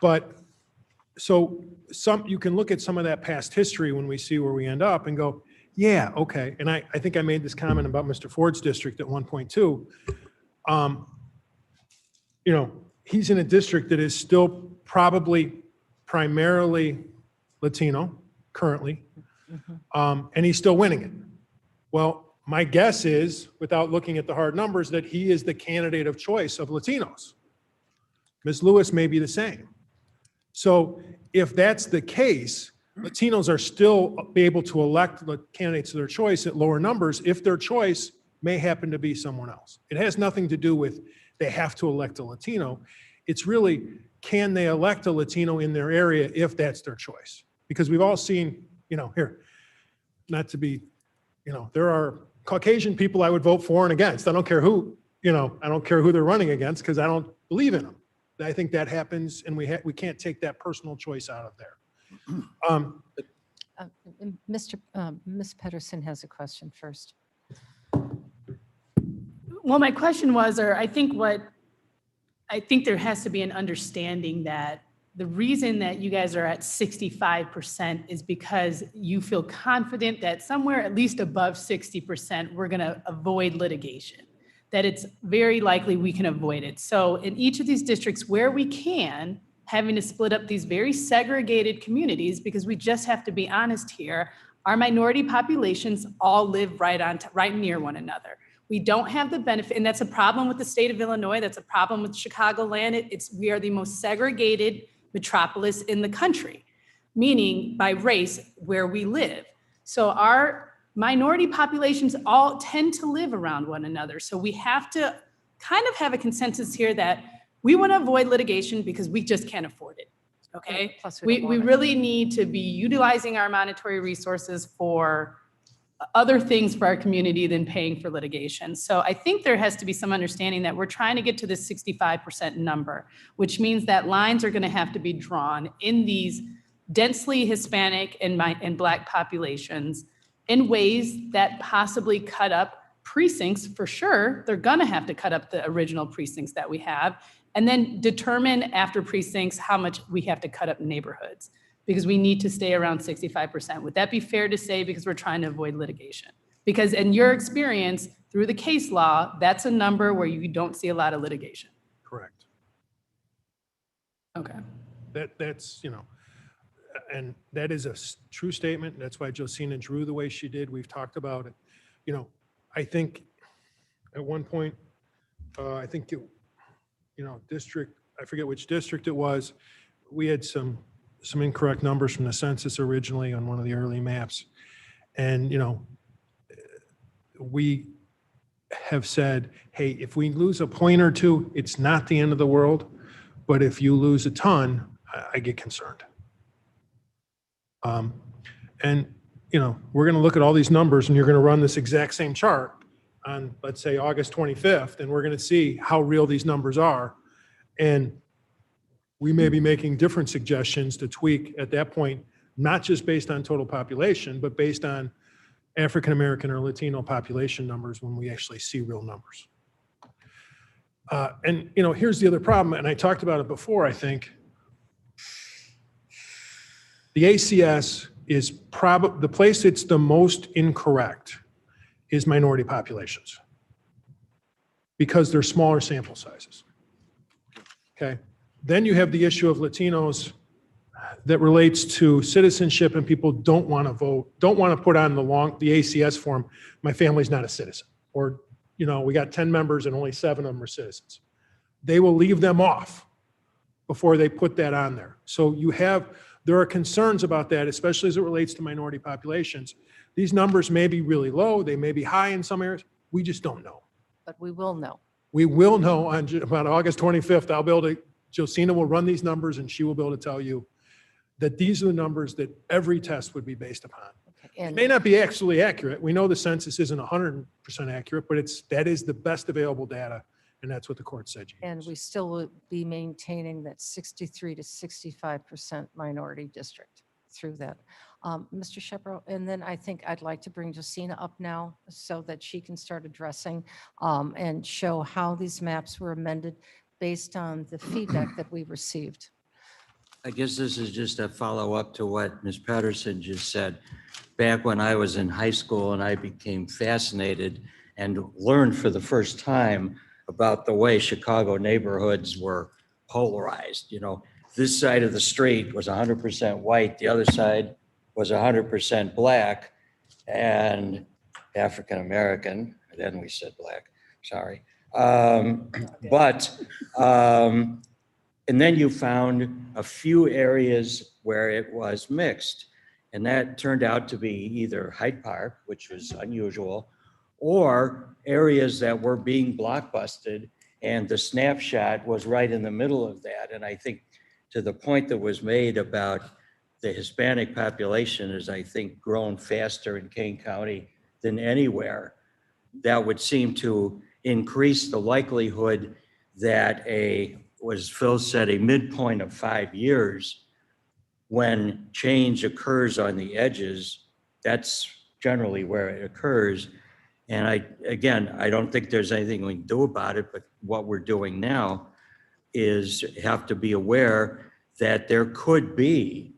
But so you can look at some of that past history when we see where we end up and go, yeah, okay. And I think I made this comment about Mr. Ford's district at one point too. He's in a district that is still probably primarily Latino currently. And he's still winning it. Well, my guess is, without looking at the hard numbers, that he is the candidate of choice of Latinos. Ms. Lewis may be the same. So if that's the case, Latinos are still be able to elect the candidates of their choice at lower numbers if their choice may happen to be someone else. It has nothing to do with they have to elect a Latino. It's really, can they elect a Latino in their area if that's their choice? Because we've all seen, here, not to be, there are Caucasian people I would vote for and against. I don't care who, I don't care who they're running against because I don't believe in them. I think that happens, and we can't take that personal choice out of there. Ms. Pedersen has a question first. Well, my question was, or I think there has to be an understanding that the reason that you guys are at 65% is because you feel confident that somewhere at least above 60%, we're going to avoid litigation, that it's very likely we can avoid it. So in each of these districts where we can, having to split up these very segregated communities, because we just have to be honest here, our minority populations all live right near one another. We don't have the benefit, and that's a problem with the state of Illinois. That's a problem with Chicagoland. We are the most segregated metropolis in the country, meaning by race where we live. So our minority populations all tend to live around one another. So we have to kind of have a consensus here that we want to avoid litigation because we just can't afford it. Okay. Plus We don't want it. really need to be utilizing our monetary resources for other things for our community than paying for litigation. So I think there has to be some understanding that we're trying to get to this 65% number, which means that lines are going to have to be drawn in these densely Hispanic and Black populations in ways that possibly cut up precincts. For sure, they're going to have to cut up the original precincts that we have, and then determine after precincts how much we have to cut up neighborhoods, because we need to stay around 65%. Would that be fair to say, because we're trying to avoid litigation? Because in your experience, through the case law, that's a number where you don't see a lot of litigation. Correct. Okay. That's, And that is a true statement. That's why Josina drew the way she did. We've talked about it. You know, I think at one point, I think it, you know, district, I forget which district it was. We had some incorrect numbers from the census originally on one of the early maps. And, you know, we have said, hey, if we lose a point or two, it's not the end of the world. But if you lose a ton, I get concerned. And, you know, we're going to look at all these numbers and you're going to run this exact same chart on, let's say, August 25th, and we're going to see how real these numbers are. And we may be making different suggestions to tweak at that point, not just based on total population, but based on African-American or Latino population numbers when we actually see real numbers. And, you know, here's the other problem, and I talked about it before, I think. The ACS is probably, the place it's the most incorrect is minority populations because they're smaller sample sizes. Okay. Then you have the issue of Latinos that relates to citizenship, and people don't want to vote, don't want to put on the ACS form, my family's not a citizen. Or, you know, we got 10 members and only 7 of them are citizens. They will leave them off before they put that on there. So there are concerns about that, especially as it relates to minority populations. These numbers may be really low, they may be high in some areas, we just don't know. But we will know. We will know on about August 25th, Josina will run these numbers and she will be able to tell you that these are the numbers that every test would be based upon. It may not be actually accurate. We know the census isn't 100% accurate, but that is the best available data, and that's what the court said. And we still will be maintaining that 63 to 65% minority district through that. Mr. Shepro, and then I think I'd like to bring Josina up now so that she can start addressing and show how these maps were amended based on the feedback that we received. I guess this is just a follow-up to what Ms. Patterson just said. Back when I was in high school and I became fascinated and learned for the first time about the way Chicago neighborhoods were polarized. You know, this side of the street was 100% white, the other side was 100% black and African-American. Then we said black, sorry. And then you found a few areas where it was mixed. And that turned out to be either Hyde Park, which was unusual, or areas that were being blockbusted. And the snapshot was right in the middle of that. And I think to the point that was made about the Hispanic population is, I think, grown faster in Kane County than anywhere. That would seem to increase the likelihood that was Phil said, a midpoint of 5 years, when change occurs on the edges, that's generally where it occurs. And I don't think there's anything we can do about it, but what we're doing now is have to be aware that there could be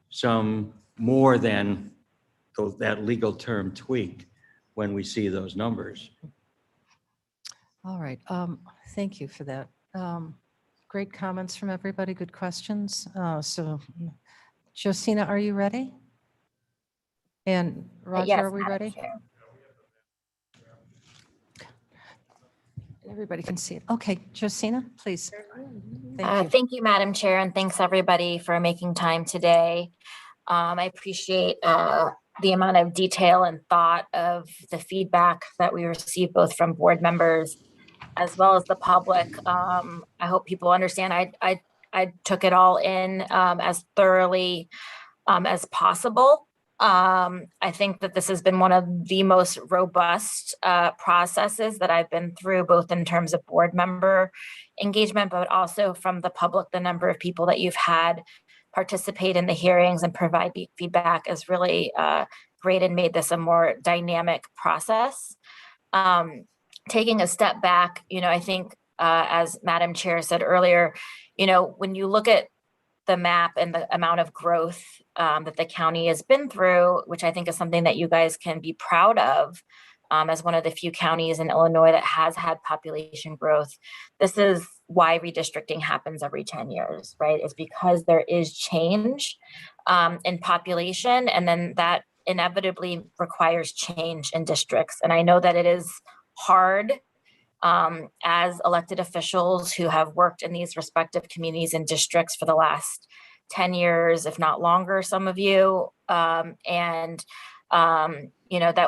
some more than that legal term tweak when we see those numbers. All right. Thank you for that. Great comments from everybody. Good questions. So Josina, are you ready? And Roger, Yes, are we Madam ready? Chair. Everybody can see it. Okay, Josina, please. Thank you. Thank you, Madam Chair, and thanks everybody for making time today. I appreciate the amount of detail and thought of the feedback that we received both from board members as well as the public. I hope people understand I took it all in as thoroughly as possible. I think that this has been one of the most robust processes that I've been through, both in terms of board member engagement, but also from the public. The number of people that you've had participate in the hearings and provide feedback is really great and made this a more dynamic process. Taking a step back, I think as Madam Chair said earlier, when you look at the map and the amount of growth that the county has been through, which I think is something that you guys can be proud of as one of the few counties in Illinois that has had population growth. This is why redistricting happens every 10 years, right? It's because there is change in population, and then that inevitably requires change in districts. And I know that it is hard as elected officials who have worked in these respective communities and districts for the last 10 years, if not longer, some of you, that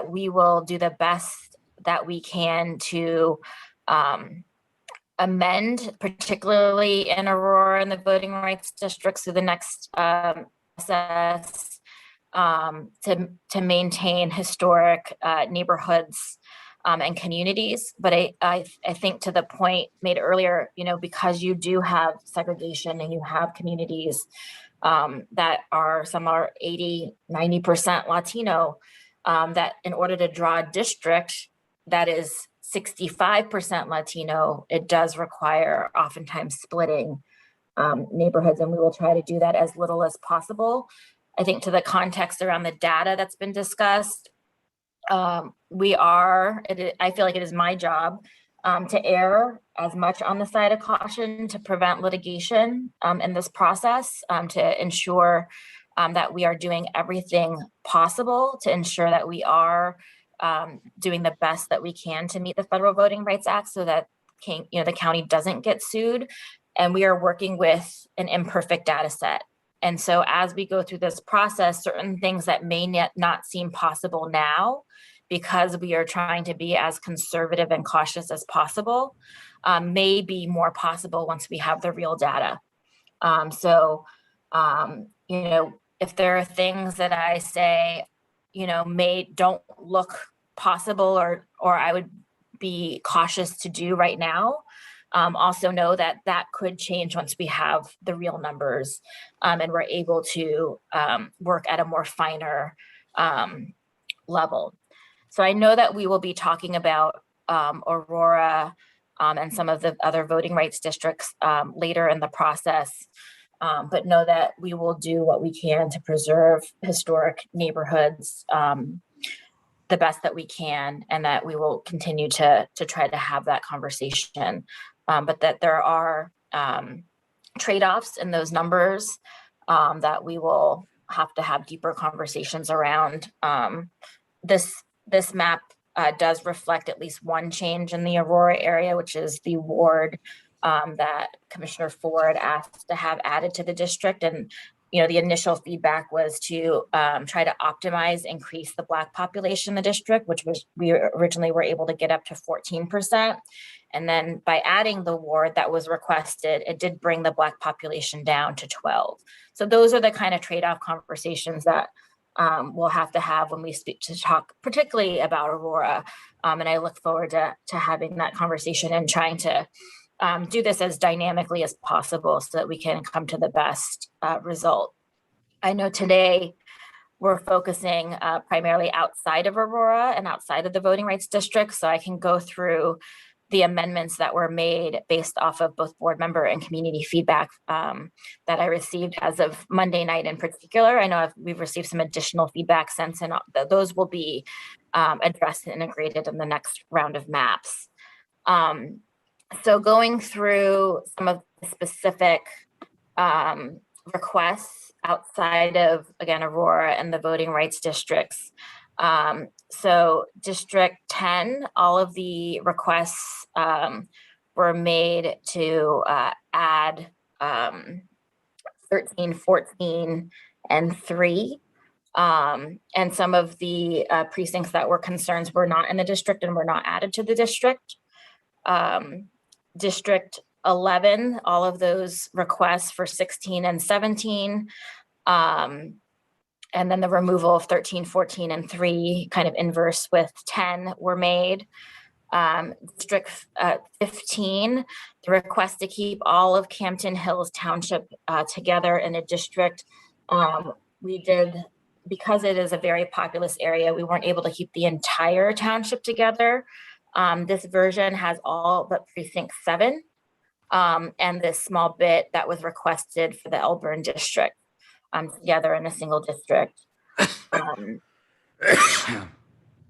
we will do the best that we can to amend, particularly in Aurora and the voting rights districts through the next process to maintain historic neighborhoods and communities. But I think to the point made earlier, because you do have segregation and you have communities that some are 80, 90% Latino, that in order to draw a district that is 65% Latino, it does require oftentimes splitting neighborhoods, and we will try to do that as little as possible. I think to the context around the data that's been discussed, I feel like it is my job to err as much on the side of caution to prevent litigation in this process, to ensure that we are doing everything possible to ensure that we are doing the best that we can to meet the Federal Voting Rights Act so that the county doesn't get sued. And we are working with an imperfect data set. And so as we go through this process, certain things that may not seem possible now, because we are trying to be as conservative and cautious as possible, may be more possible once we have the real data. If there are things that I say, don't look possible or I would be cautious to do right now, also know that could change once we have the real numbers and we're able to work at a more finer level. So I know that we will be talking about Aurora and some of the other voting rights districts later in the process, but know that we will do what we can to preserve historic neighborhoods the best that we can, and that we will continue to try to have that conversation. But that there are trade-offs in those numbers that we will have to have deeper conversations around. This map does reflect at least one change in the Aurora area, which is the ward that Commissioner Ford asked to have added to the district. And the initial feedback was to try to increase the Black population in the district, which we originally were able to get up to 14%. And then by adding the ward that was requested, it did bring the Black population down to 12. So those are the kind of trade-off conversations that we'll have to have when we talk particularly about Aurora. And I look forward to having that conversation and trying to do this as dynamically as possible so that we can come to the best result. I know today we're focusing primarily outside of Aurora and outside of the voting rights district, so I can go through the amendments that were made based off of both board member and community feedback that I received as of Monday night in particular. I know we've received some additional feedback since, and those will be addressed and integrated in the next round of maps. So going through some of the specific requests outside of, again, Aurora and the voting rights districts. So District 10, all of the requests were made to add 13, 14, and 3. And some of the precincts that were concerns were not in the district and were not added to the district. District 11, all of those requests for 16 and 17. And then the removal of 13, 14, and 3, kind of inverse with 10, were made. District 15, the request to keep all of Campton Hills Township together in a district. We did, because it is a very populous area, we weren't able to keep the entire township together. This version has all but precinct 7 and this small bit that was requested for the Elburn district together in a single district.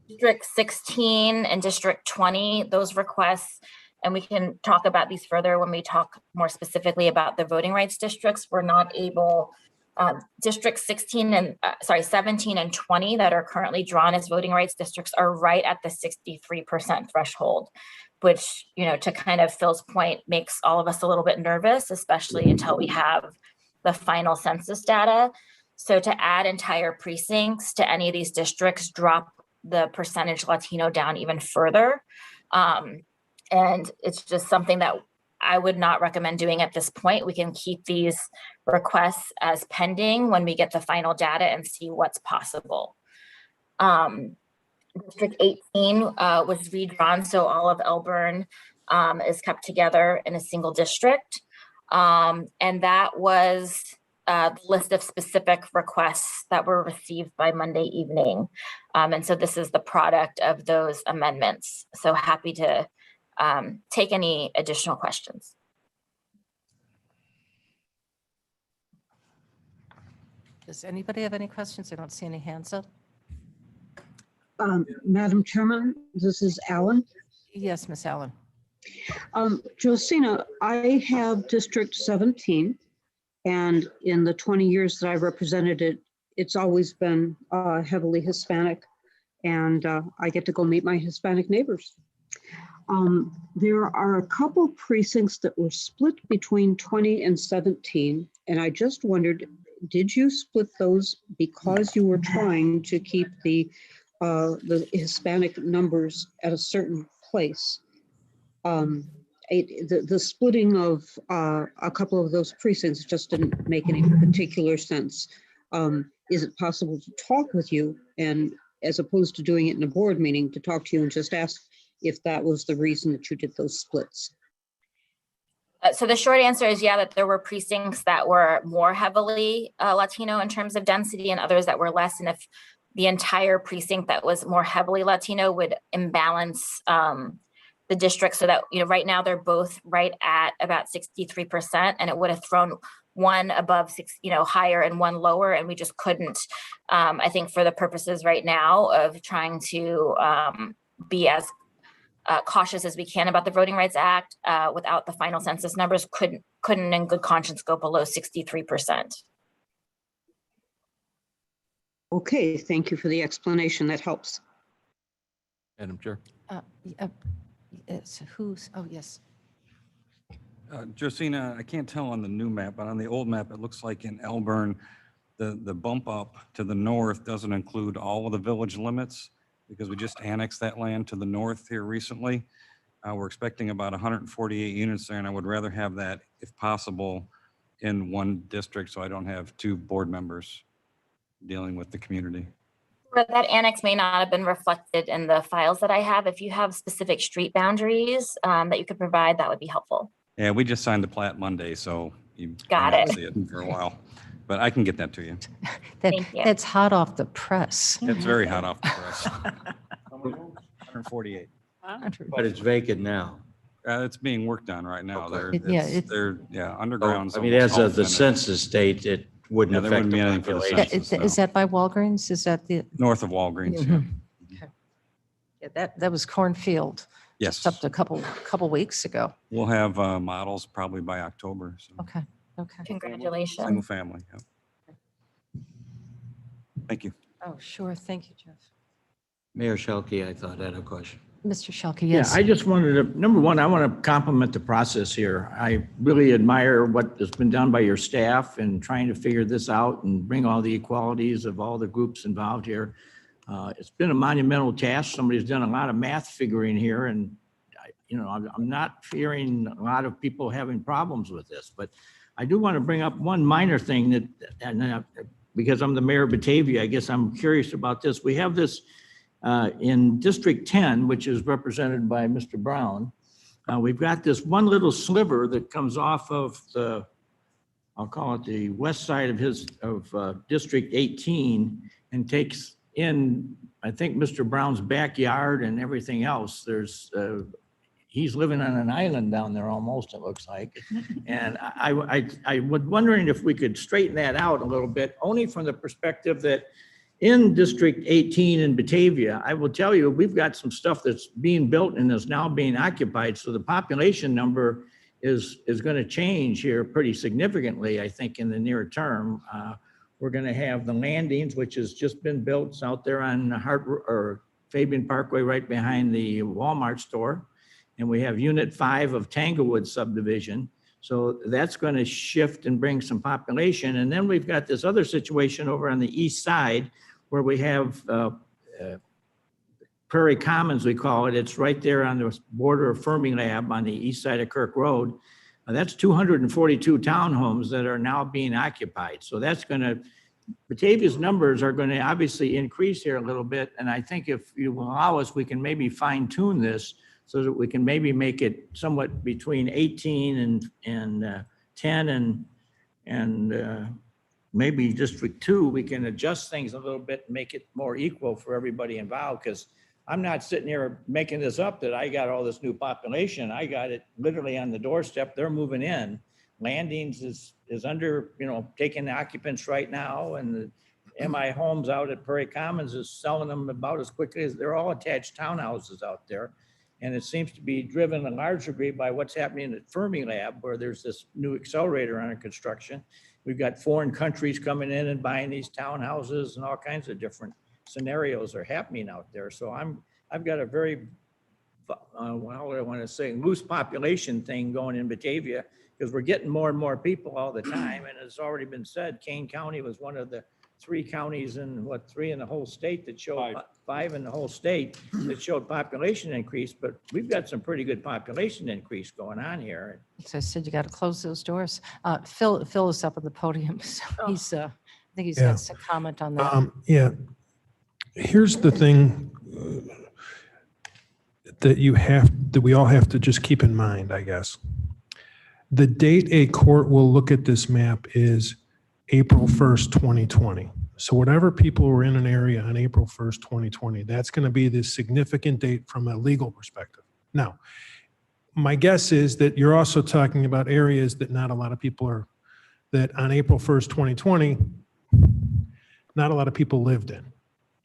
District 16 and District 20, those requests, and we can talk about these further when we talk more specifically about the voting rights districts, were not able District 16 and, 17 and 20 that are currently drawn as voting rights districts are right at the 63% threshold, which, to kind of Phil's point, makes all of us a little bit nervous, especially until we have the final census data. So to add entire precincts to any of these districts, drop the percentage Latino down even further. And it's just something that I would not recommend doing at this point. We can keep these requests as pending when we get the final data and see what's possible. District 18 was redrawn, so all of Elburn is kept together in a single district. And that was the list of specific requests that were received by Monday evening. And so this is the product of those amendments. So happy to take any additional questions. Does anybody have any questions? I don't see any hands up. Madam Chairman, this is Alan. Yes, Miss Allen. Josina, I have District 17, and in the 20 years that I represented it, it's always been heavily Hispanic, and I get to go meet my Hispanic neighbors. There are a couple precincts that were split between 20 and 17, and I just wondered, did you split those because you were trying to keep the Hispanic numbers at a certain place? The splitting of a couple of those precincts just didn't make any particular sense. Is it possible to talk with you, and as opposed to doing it in a board meeting, to talk to you and just ask if that was the reason that you did those splits? So the short answer is, yeah, that there were precincts that were more heavily Latino in terms of density and others that were less. And if the entire precinct that was more heavily Latino would imbalance the district, so that, right now they're both right at about 63%, and it would have thrown one above six, higher and one lower. And we just couldn't, I think, for the purposes right now of trying to be as cautious as we can about the Voting Rights Act, without the final census numbers, couldn't in good conscience go below 63%. Okay, thank you for the explanation. That helps. Madam Chair. Oh, yes. Josina, I can't tell on the new map, but on the old map, it looks like in Elburn, the bump up to the north doesn't include all of the village limits, because we just annexed that land to the north here recently. We're expecting about 148 units there, and I would rather have that, if possible, in one district, so I don't have two board members dealing with the community. That annex may not have been reflected in the files that I have. If you have specific street boundaries that you could provide, that would be helpful. Yeah, we just signed the plat Monday, so you Got may not it. see it for a while, but I can get that to you. Thank you. That's hot off the press. It's very hot off the press. 148. But it's vacant now. It's being worked on right now. Okay. They're underground. I mean, as of the census date, it wouldn't there affect wouldn't be the anything for the population. census. Is that by Walgreens? Is that the? North of Walgreens, yeah. Okay. Yeah, that was cornfield. Yes. Just up to a couple weeks ago. We'll have models probably by October. So. Okay. Okay. Congratulations. Single family. Yeah. Thank you. Oh, sure. Thank you, Jeff. Mayor Shelkey, I thought had a question. Mr. Shelkey, yes. Yeah, I just wanted to, number one, I want to compliment the process here. I really admire what has been done by your staff in trying to figure this out and bring all the equalities of all the groups involved here. It's been a monumental task. Somebody's done a lot of math figuring here, and I'm not hearing a lot of people having problems with this, but I do want to bring up one minor thing because I'm the mayor of Batavia, I guess I'm curious about this. We have this in District 10, which is represented by Mr. Brown. We've got this one little sliver that comes off of I'll call it the west side of District 18, and takes in, I think, Mr. Brown's backyard and everything else. He's living on an island down there almost, it looks like. And I was wondering if we could straighten that out a little bit, only from the perspective that in District 18 in Batavia, I will tell you, we've got some stuff that's being built and is now being occupied. So the population number is going to change here pretty significantly, I think, in the near term. We're going to have the landings, which has just been built. It's out there on Fabian Parkway, right behind the Walmart store. And we have Unit 5 of Tanglewood subdivision. So that's going to shift and bring some population. And then we've got this other situation over on the east side where we have Prairie Commons, we call it. It's right there on the border of Fermilab on the east side of Kirk Road. That's 242 townhomes that are now being occupied. So that's going to, Batavia's numbers are going to obviously increase here a little bit. And I think if you allow us, we can maybe fine tune this so that we can maybe make it somewhat between 18 and 10 and maybe District 2, we can adjust things a little bit and make it more equal for everybody involved. Because I'm not sitting here making this up that I got all this new population. I got it literally on the doorstep. They're moving in. Landings is under, taking occupants right now. And the MI Homes out at Prairie Commons is selling them about as quickly as they're all attached townhouses out there. And it seems to be driven in large degree by what's happening at Fermilab, where there's this new accelerator under construction. We've got foreign countries coming in and buying these townhouses, and all kinds of different scenarios are happening out there. So I've got a very, what do I want to say, loose population thing going in Batavia, because we're getting more and more people all the time. And it's already been said, Kane County was one of the 3 counties in three in the whole state that showed 5 in the whole state that showed population increase. But we've got some pretty good population increase going on here. So I said you got to close those doors. Phil is up at the podium, so he's, I think he's got some comment on that. Yeah. Here's the thing that we all have to just keep in mind, I guess. The date a court will look at this map is April 1st, 2020. So whatever people were in an area on April 1st, 2020, that's going to be the significant date from a legal perspective. Now, my guess is that you're also talking about areas that not a lot of people are, that on April 1st, 2020, not a lot of people lived in.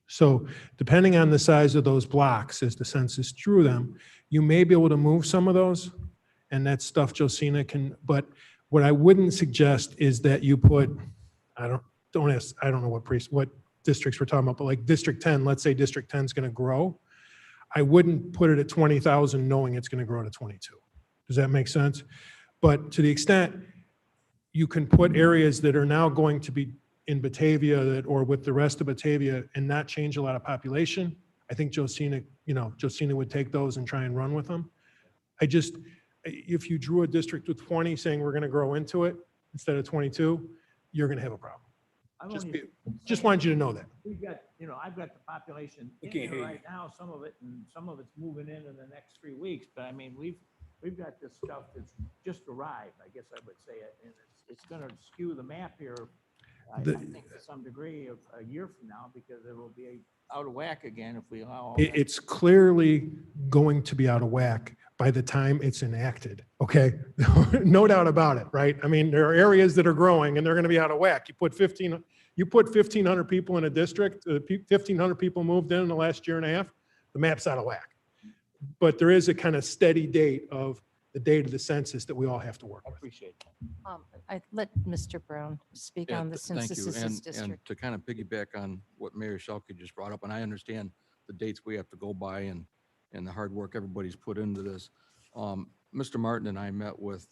So depending on the size of those blocks, as the census drew them, you may be able to move some of those, and that's stuff Josina can, but what I wouldn't suggest is that you put, I don't know what districts we're talking about, but like District 10, let's say District 10 is going to grow. I wouldn't put it at 20,000 knowing it's going to grow to 22. Does that make sense? But to the extent you can put areas that are now going to be in Batavia or with the rest of Batavia and not change a lot of population, I think Josina would take those and try and run with them. If you drew a district with 20 saying we're going to grow into it instead of 22, you're going to have a problem. Just wanted you to know that. We've got, I've got the population in here right now, some of it's moving in the next 3 weeks. But I mean, we've got this stuff that's just arrived, I guess I would say it, and it's going to skew the map here. I think to some degree of a year from now, because it will be out of whack again if we allow. It's clearly going to be out of whack by the time it's enacted. Okay, no doubt about it, right? I mean, there are areas that are growing and they're going to be out of whack. You put 1,500 people in a district, 1,500 people moved in the last year and a half, the map's out of whack. But there is a kind of steady date of the date of the census that we all have to work with. I appreciate that. I let Mr. Brown speak on the Thank census you. in his district. And to kind of piggyback on what Mayor Schalke just brought up, and I understand the dates we have to go by and the hard work everybody's put into this. Mr. Martin and I met with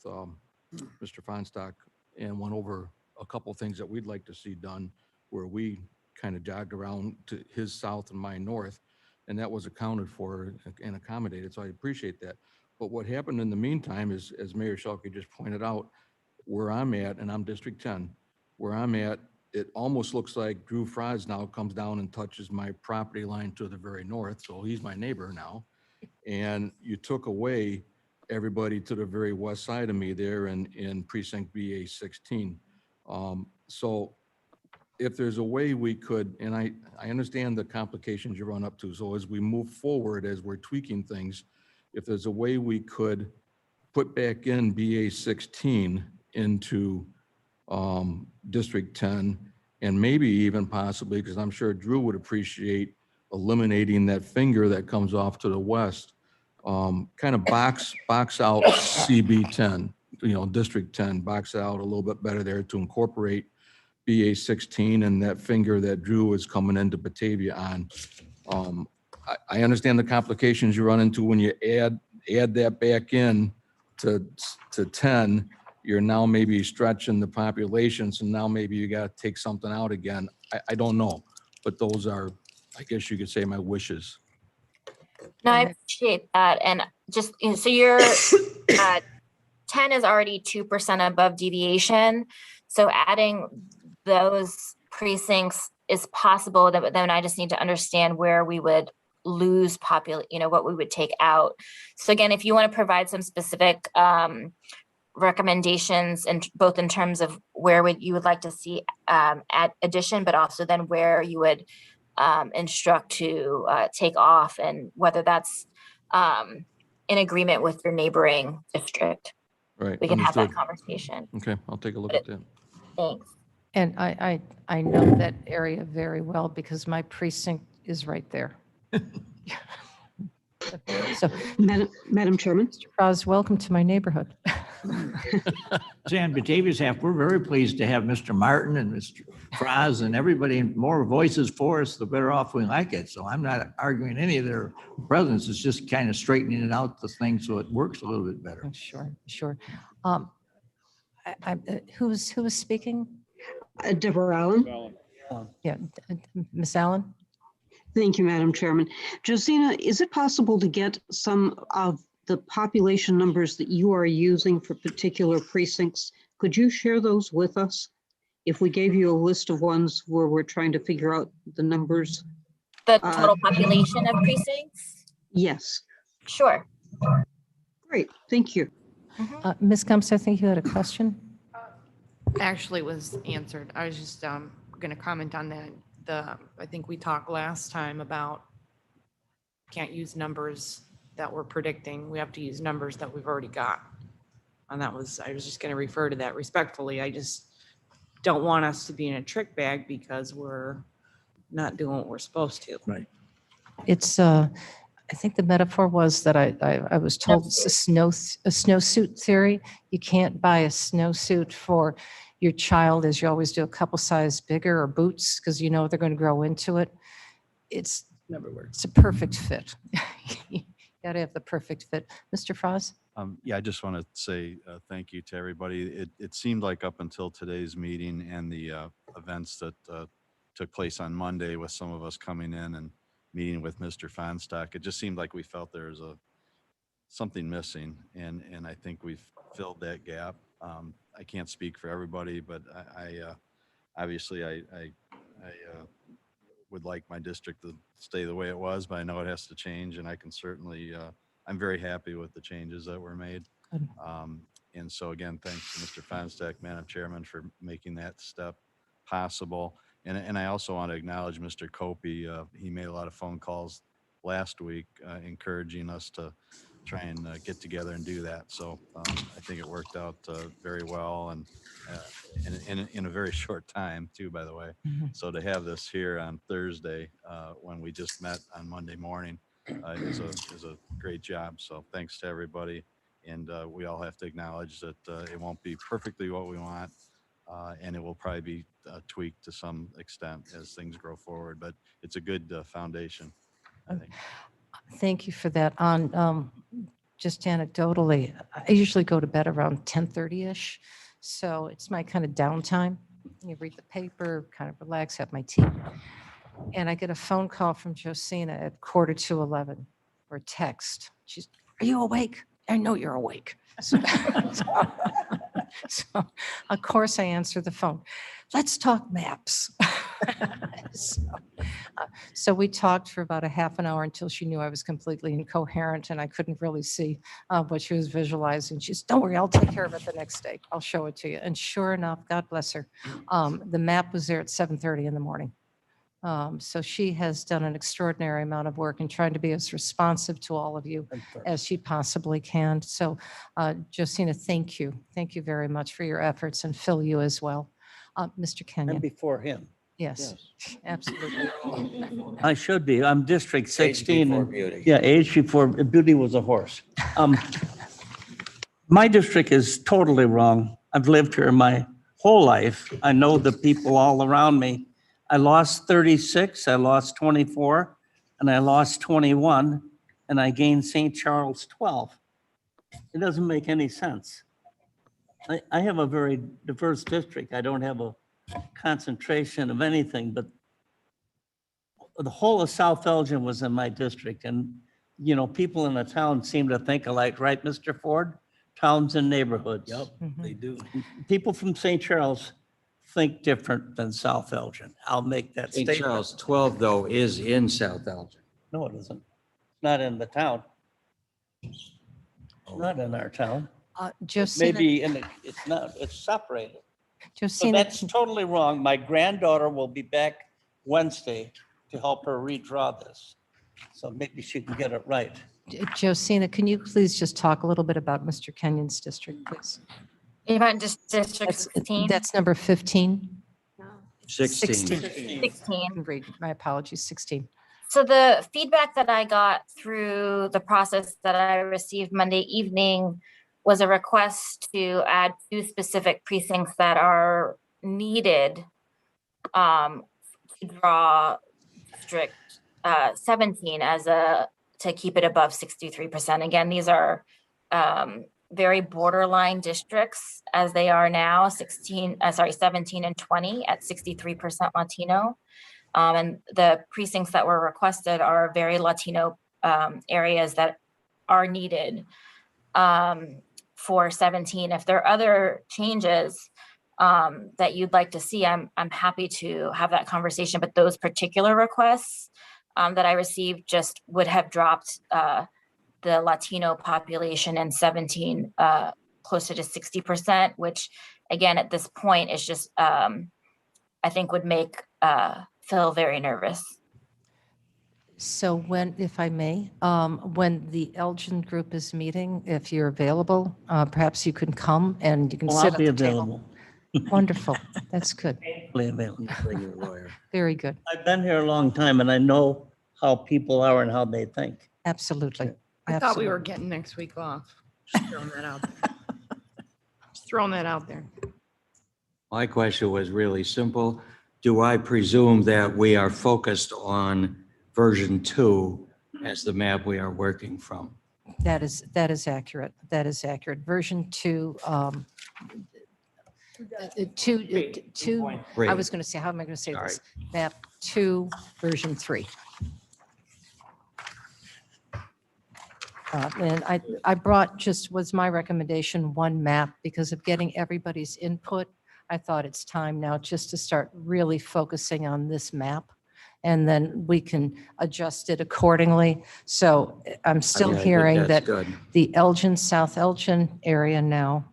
Mr. Fonstock and went over a couple things that we'd like to see done, where we kind of jogged around to his south and my north, and that was accounted for and accommodated. So I appreciate that. But what happened in the meantime is, as Mayor Schalke just pointed out, where I'm at, and I'm District 10, where I'm at, it almost looks like Drew Fries now comes down and touches my property line to the very north. So he's my neighbor now. And you took away everybody to the very west side of me there in precinct BA 16. So if there's a way we could, and I understand the complications you run up to. So as we move forward, as we're tweaking things, if there's a way we could put back in BA 16 into District 10, and maybe even possibly, because I'm sure Drew would appreciate eliminating that finger that comes off to the west kind of box out CB 10, District 10, box out a little bit better there to incorporate BA 16 and that finger that Drew is coming into Batavia on. I understand the complications you run into when you add that back in to 10. You're now maybe stretching the population, so now maybe you got to take something out again. I don't know, but those are, I guess you could say, my wishes. No, I appreciate that. And just, so you're, 10 is already 2% above deviation. So adding those precincts is possible, but then I just need to understand where we would lose what we would take out. So again, if you want to provide some specific recommendations, and both in terms of where you would like to see add addition, but also then where you would instruct to take off, and whether that's in agreement with your neighboring district. Right. We can have that Understood. conversation. Okay, I'll take a look at that. Thanks. And I know that area very well because my precinct is right there. So, Madam Chairman. Mr. Frost, welcome to my neighborhood. San Batavia's half, we're very pleased to have Mr. Martin and Mr. Fraz and everybody, more voices for us, the better off we like it. So I'm not arguing any of their presence. It's just kind of straightening it out, the thing, so it works a little bit better. Sure. Who was speaking? Deborah Allen. Yeah, Miss Allen. Thank you, Madam Chairman. Josina, is it possible to get some of the population numbers that you are using for particular precincts? Could you share those with us? If we gave you a list of ones where we're trying to figure out the numbers. The total population of precincts? Yes. Sure. Great, thank you. Ms. Gumps, I think you had a question. Actually was answered. I was just going to comment on that. I think we talked last time about can't use numbers that we're predicting. We have to use numbers that we've already got. And I was just going to refer to that respectfully. I just don't want us to be in a trick bag because we're not doing what we're supposed to. Right. It's I think the metaphor was that I was told it's a snowsuit theory. You can't buy a snowsuit for your child, as you always do, a couple size bigger, or boots, because you know they're going to grow into it. It's Never works. It's a perfect fit. You got to have the perfect fit. Mr. Frost? Yeah, I just want to say thank you to everybody. It seemed like up until today's meeting and the events that took place on Monday with some of us coming in and meeting with Mr. Fonstock, it just seemed like we felt there was something missing, and I think we've filled that gap. I can't speak for everybody, but I obviously would like my district to stay the way it was, but I know it has to change, and I can certainly, I'm very happy with the changes that were made. And so again, thanks to Mr. Fonstock, Madam Chairman, for making that step possible. And I also want to acknowledge Mr. Copey. He made a lot of phone calls last week encouraging us to try and get together and do that. So I think it worked out very well, and in a very short time too, by the way. So to have this here on Thursday when we just met on Monday morning is a great job. So thanks to everybody. And we all have to acknowledge that it won't be perfectly what we want, and it will probably be tweaked to some extent as things grow forward. But it's a good foundation, I think. Thank you for that. On just anecdotally, I usually go to bed around 10:30-ish. So it's my kind of downtime. You read the paper, kind of relax, have my tea. And I get a phone call from Josina at 11:15, or a text. She's, "Are you awake? I know you're awake." So of course I answer the phone. "Let's talk maps." So we talked for about a half an hour until she knew I was completely incoherent and I couldn't really see what she was visualizing. She said, "Don't worry, I'll take care of it the next day. I'll show it to you." And sure enough, God bless her, the map was there at 7:30 in the morning. So she has done an extraordinary amount of work in trying to be as responsive to all of you as she possibly can. So Josina, thank you. Thank you very much for your efforts, and Phil, you as well. Mr. Kenyon. And before him. Yes, absolutely. I should be. I'm District Age 16. before and- beauty. Yeah, age before, beauty was a horse. My district is totally wrong. I've lived here my whole life. I know the people all around me. I lost 36, I lost 24, and I lost 21, and I gained St. Charles 12. It doesn't make any sense. I have a very diverse district. I don't have a concentration of anything, but the whole of South Elgin was in my district. And, you know, people in the town seem to think alike, right, Mr. Ford? Towns and neighborhoods. Yep, they do. People from St. Charles think different than South Elgin. I'll make that St. statement. Charles 12, though, is in South Elgin. No, it isn't. Not in the town. Not in our town. Josina, Maybe in the, it's not, it's separated. So Josina, that's totally wrong. My granddaughter will be back Wednesday to help her redraw this. So maybe she can get it right. Josina, can you please just talk a little bit about Mr. Kenyon's district, please? You meant just District That's, 16? that's number 15? 16. 16. Read, my apologies, 16. So the feedback that I got through the process that I received Monday evening was a request to add 2 specific precincts that are needed to draw District 17 as to keep it above 63%. Again, these are very borderline districts as they are now, 17 and 20 at 63% Latino. And the precincts that were requested are very Latino areas that are needed for 17. If there are other changes that you'd like to see, I'm happy to have that conversation, but those particular requests that I received just would have dropped the Latino population in 17 closer to 60%, which again, at this point is just, I think would make Phil very nervous. So when, if I may, when the Elgin group is meeting, if you're available, perhaps you can come and you can Well, sit I'll at be the table. available. Wonderful. That's good. Be available. Bring your lawyer. Very good. I've been here a long time and I know how people are and how they think. Absolutely. I thought we were Absolutely. getting next week off. Just throwing that out there. Just throwing that out there. My question was really simple. Do I presume that we are focused on version 2 as the map we are working from? That is accurate. That is accurate. Version 2, Great. I was going to say, how am I going to say this? Map 2, version 3. And I brought, just was my recommendation, one map because of getting everybody's input. I thought it's time now just to start really focusing on this map. And then we can adjust it accordingly. So I'm still I think hearing that's that good. the Elgin, South Elgin area now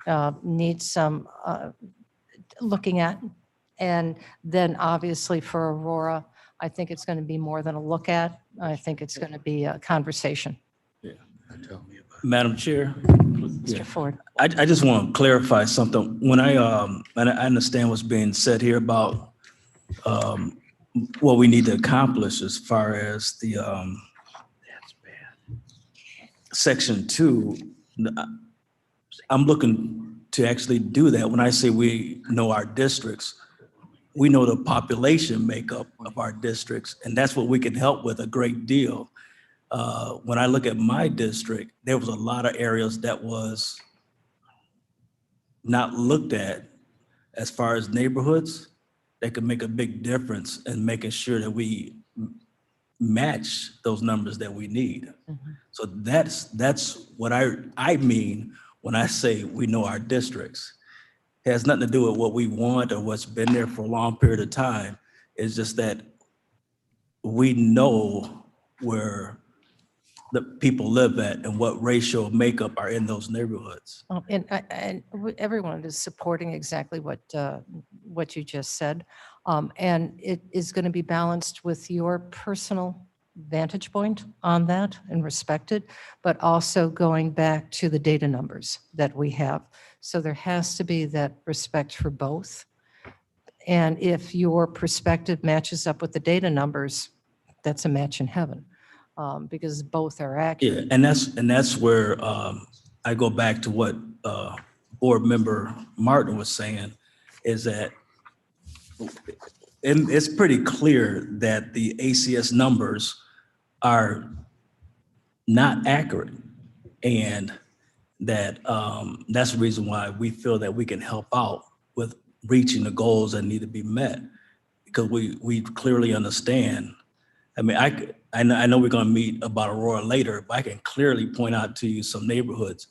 needs some looking at. And then obviously for Aurora, I think it's going to be more than a look at. I think it's going to be a conversation. Madam Chair, Mr. Ford. I just want to clarify something. When and I understand what's being said here about what we need to accomplish as far as the section 2. I'm looking to actually do that. When I say we know our districts, we know the population makeup of our districts, and that's what we can help with a great deal. When I look at my district, there was a lot of areas that was not looked at as far as neighborhoods that could make a big difference in making sure that we match those numbers that we need. So that's what I mean when I say we know our districts. It has nothing to do with what we want or what's been there for a long period of time. It's just that we know where the people live at and what racial makeup are in those neighborhoods. And everyone is supporting exactly what you just said. And it is going to be balanced with your personal vantage point on that and respected, but also going back to the data numbers that we have. So there has to be that respect for both. And if your perspective matches up with the data numbers, that's a match in heaven, because both are accurate. Yeah, and that's where I go back to what Board Member Martin was saying, is that it's pretty clear that the ACS numbers are not accurate, and that that's the reason why we feel that we can help out with reaching the goals that need to be met, because we clearly understand. I mean, I know we're going to meet about Aurora later, but I can clearly point out to you some neighborhoods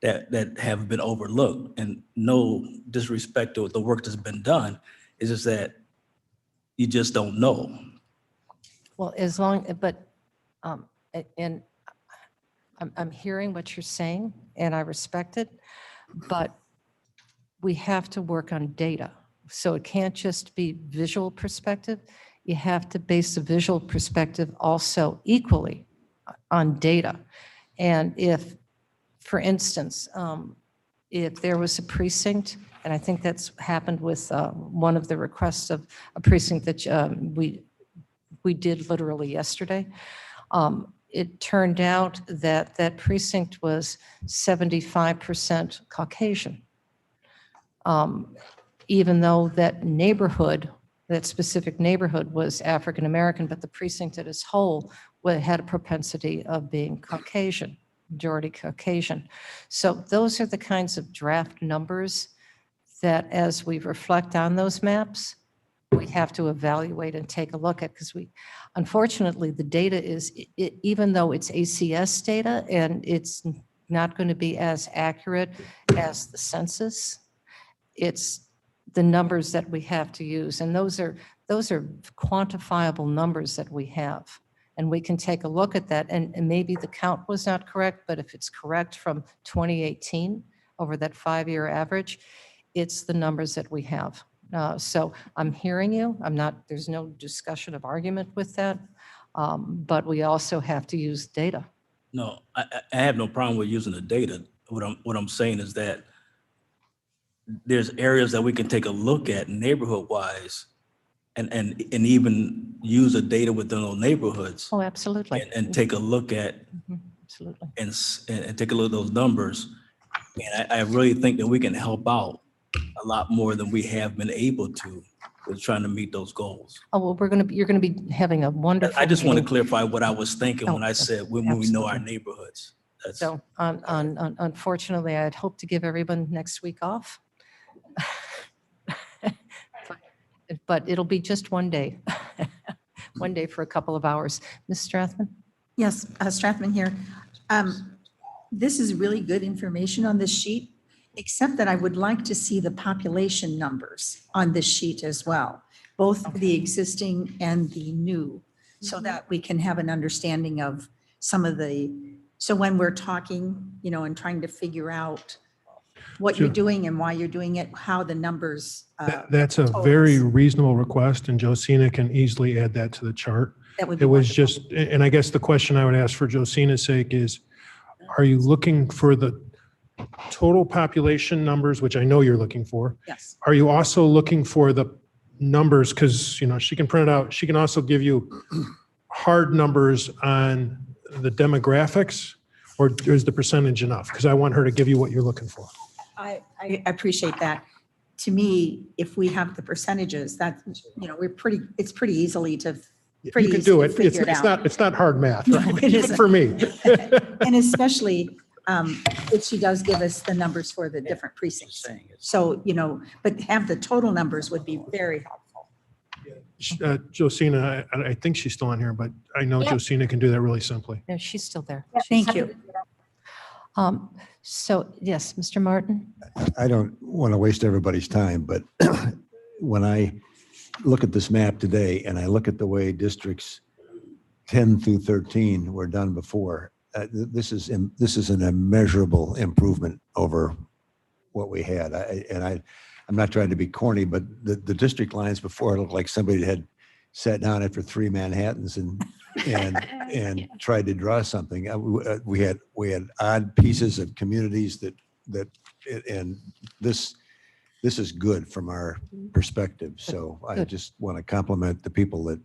that have been overlooked, and no disrespect to the work that's been done. It's just that you just don't know. Well, but, and I'm hearing what you're saying, and I respect it, but we have to work on data. So it can't just be visual perspective. You have to base the visual perspective also equally on data. And if, for instance, if there was a precinct, and I think that's happened with one of the requests of a precinct that we did literally yesterday, it turned out that that precinct was 75% Caucasian. Even though that neighborhood, that specific neighborhood was African American, but the precinct as a whole had a propensity of being Caucasian, majority Caucasian. So those are the kinds of draft numbers that, as we reflect on those maps, we have to evaluate and take a look at, because unfortunately, the data is, even though it's ACS data and it's not going to be as accurate as the census, it's the numbers that we have to use. And those are quantifiable numbers that we have. And we can take a look at that. And maybe the count was not correct, but if it's correct from 2018 over that 5-year average, it's the numbers that we have. So I'm hearing you. There's no discussion of argument with that. But we also have to use data. No, I have no problem with using the data. What I'm saying is that there's areas that we can take a look at neighborhood-wise, and even use the data within those neighborhoods. Oh, absolutely. And take a look at absolutely, and take a look at those numbers. And I really think that we can help out a lot more than we have been able to with trying to meet those goals. Oh, well, you're going to be having a wonderful I just want to meeting. clarify what I was thinking when Oh, I said when we know our neighborhoods. So unfortunately, I'd hope to give everyone next week off. But it'll be just one day, one day for a couple of hours. Ms. Strathman? Yes, Strathman here. This is really good information on this sheet, except that I would like to see the population numbers on this sheet as well, both the existing and the new, so that we can have an understanding of some of so when we're talking, and trying to figure out what you're doing and why you're doing it, how the numbers. That's a very reasonable request, and Josina can easily add that to the chart. That would be It was wonderful. just, and I guess the question I would ask for Josina's sake is, are you looking for the total population numbers, which I know you're looking for? Yes. Are you also looking for the numbers? Because, she can print it out. She can also give you hard numbers on the demographics, or is the percentage enough? Because I want her to give you what you're looking for. I appreciate that. To me, if we have the percentages, that, it's pretty easily to. You can do it. It's not hard math, right? No, it isn't. For me. And especially if she does give us the numbers for the different precincts. So, but have the total numbers would be very helpful. Josina, I think she's still on here, but I know Yep. Josina can do that really simply. No, she's still there. Thank you. So, yes, Mr. Martin? I don't want to waste everybody's time, but when I look at this map today and I look at the way districts 10 through 13 were done before, this is an immeasurable improvement over what we had. I'm not trying to be corny, but the district lines before looked like somebody had sat down after 3 Manhattans and tried to draw something. We had odd pieces of communities and this this is good from our perspective. So I Good. just want to compliment the people that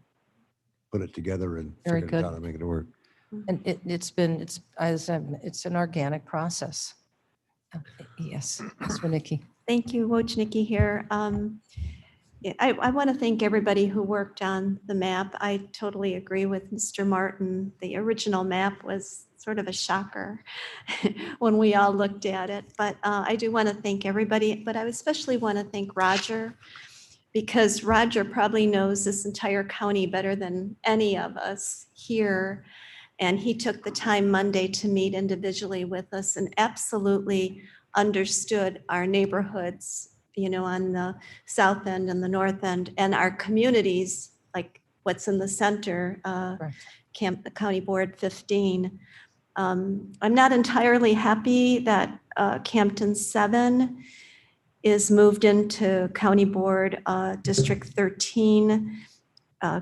put it together and Very figured it good. out and make it work. And it's an organic process. Yes, Ms. Winnicki. Thank you, Wojnicki here. I want to thank everybody who worked on the map. I totally agree with Mr. Martin. The original map was sort of a shocker when we all looked at it. But I do want to thank everybody, but I especially want to thank Roger, because Roger probably knows this entire county better than any of us here. And he took the time Monday to meet individually with us and absolutely understood our neighborhoods, on the south end and the north end, and our communities, like what's in the center, County Board 15. I'm not entirely happy that Campton 7 is moved into County Board District 13.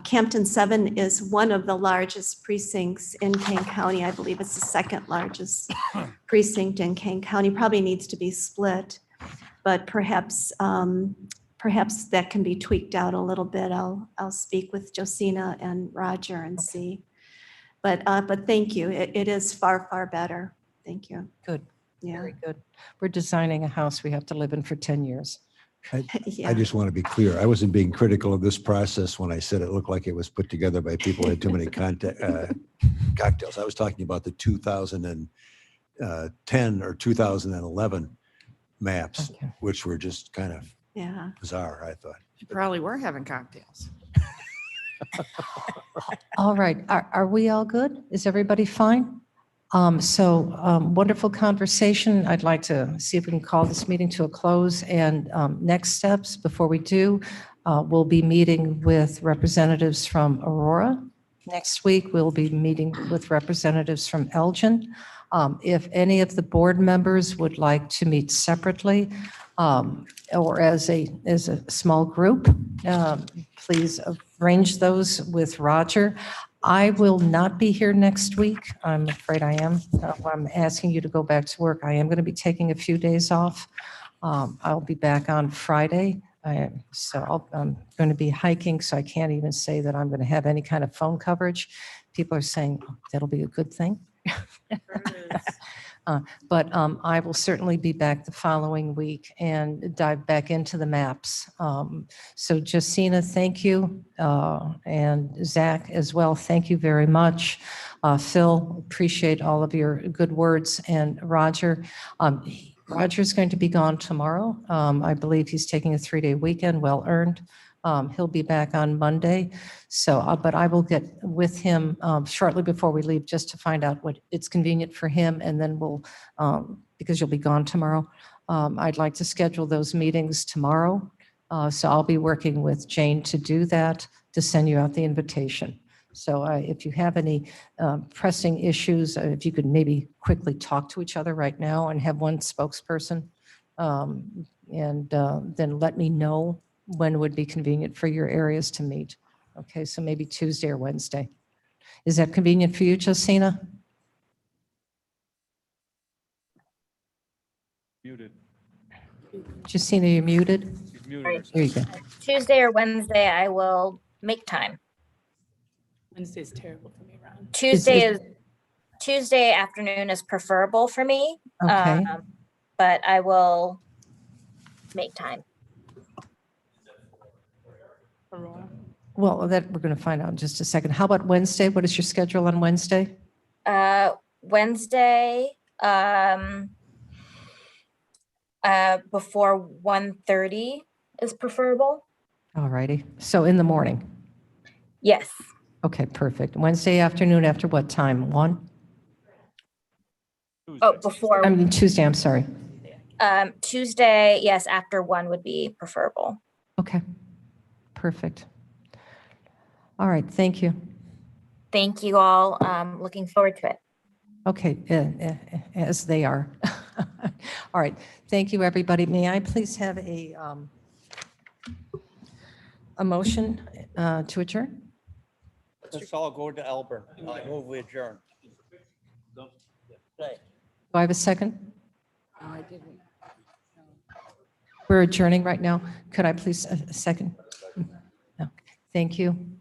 Campton 7 is one of the largest precincts in Kane County. I believe it's the second largest precinct in Kane County. Probably needs to be split, but perhaps that can be tweaked out a little bit. I'll speak with Josina and Roger and see. But thank you. It is far, far better. Thank you. Good. Yeah. Very good. We're designing a house we have to live in for 10 years. Yeah. I just want to be clear. I wasn't being critical of this process when I said it looked like it was put together by people who had too many cocktails. I was talking about the 2010 or 2011 maps, which were just kind of Yeah. bizarre, I thought. You probably were having cocktails. All right. Are we all good? Is everybody fine? Wonderful conversation. I'd like to see if we can call this meeting to a close. And next steps, before we do, we'll be meeting with representatives from Aurora. Next week, we'll be meeting with representatives from Elgin. If any of the board members would like to meet separately or as a small group, please arrange those with Roger. I will not be here next week. I'm afraid I am. I'm asking you to go back to work. I am going to be taking a few days off. I'll be back on Friday. I'm going to be hiking, so I can't even say that I'm going to have any kind of phone coverage. People are saying that'll be a good thing. But I will certainly be back the following week and dive back into the maps. So Josina, thank you. And Zach as well, thank you very much. Phil, appreciate all of your good words. And Roger, Roger's going to be gone tomorrow. I believe he's taking a 3-day weekend, well earned. He'll be back on Monday. So, but I will get with him shortly before we leave just to find out what it's convenient for him. And then we'll, because you'll be gone tomorrow, I'd like to schedule those meetings tomorrow. So I'll be working with Jane to do that, to send you out the invitation. So if you have any pressing issues, if you could maybe quickly talk to each other right now and have one spokesperson, and then let me know when would be convenient for your areas to meet. Okay, so maybe Tuesday or Wednesday. Is that convenient for you, Josina? Muted. Josina, you're muted. She's muted. There you go. Tuesday or Wednesday, I will make time. Wednesday is terrible for me, Ron. Tuesday afternoon is preferable for me. Okay. But I will make time. Well, that we're going to find out in just a second. How about Wednesday? What is your schedule on Wednesday? Wednesday, before 1:30 is preferable. All righty. So in the morning? Yes. Okay, perfect. Wednesday afternoon after what time? 1? Oh, before. I mean, Tuesday, I'm sorry. Tuesday, yes, after 1 would be preferable. Okay, perfect. All right, thank you. Thank you all. Looking forward to it. Okay, as they are. All right, thank you, everybody. May I please have a motion to adjourn? Let's all go to Elburn. I move we adjourn. Do I have a second? No, I didn't. We're adjourning right now. Could I please, a second? No. Thank you.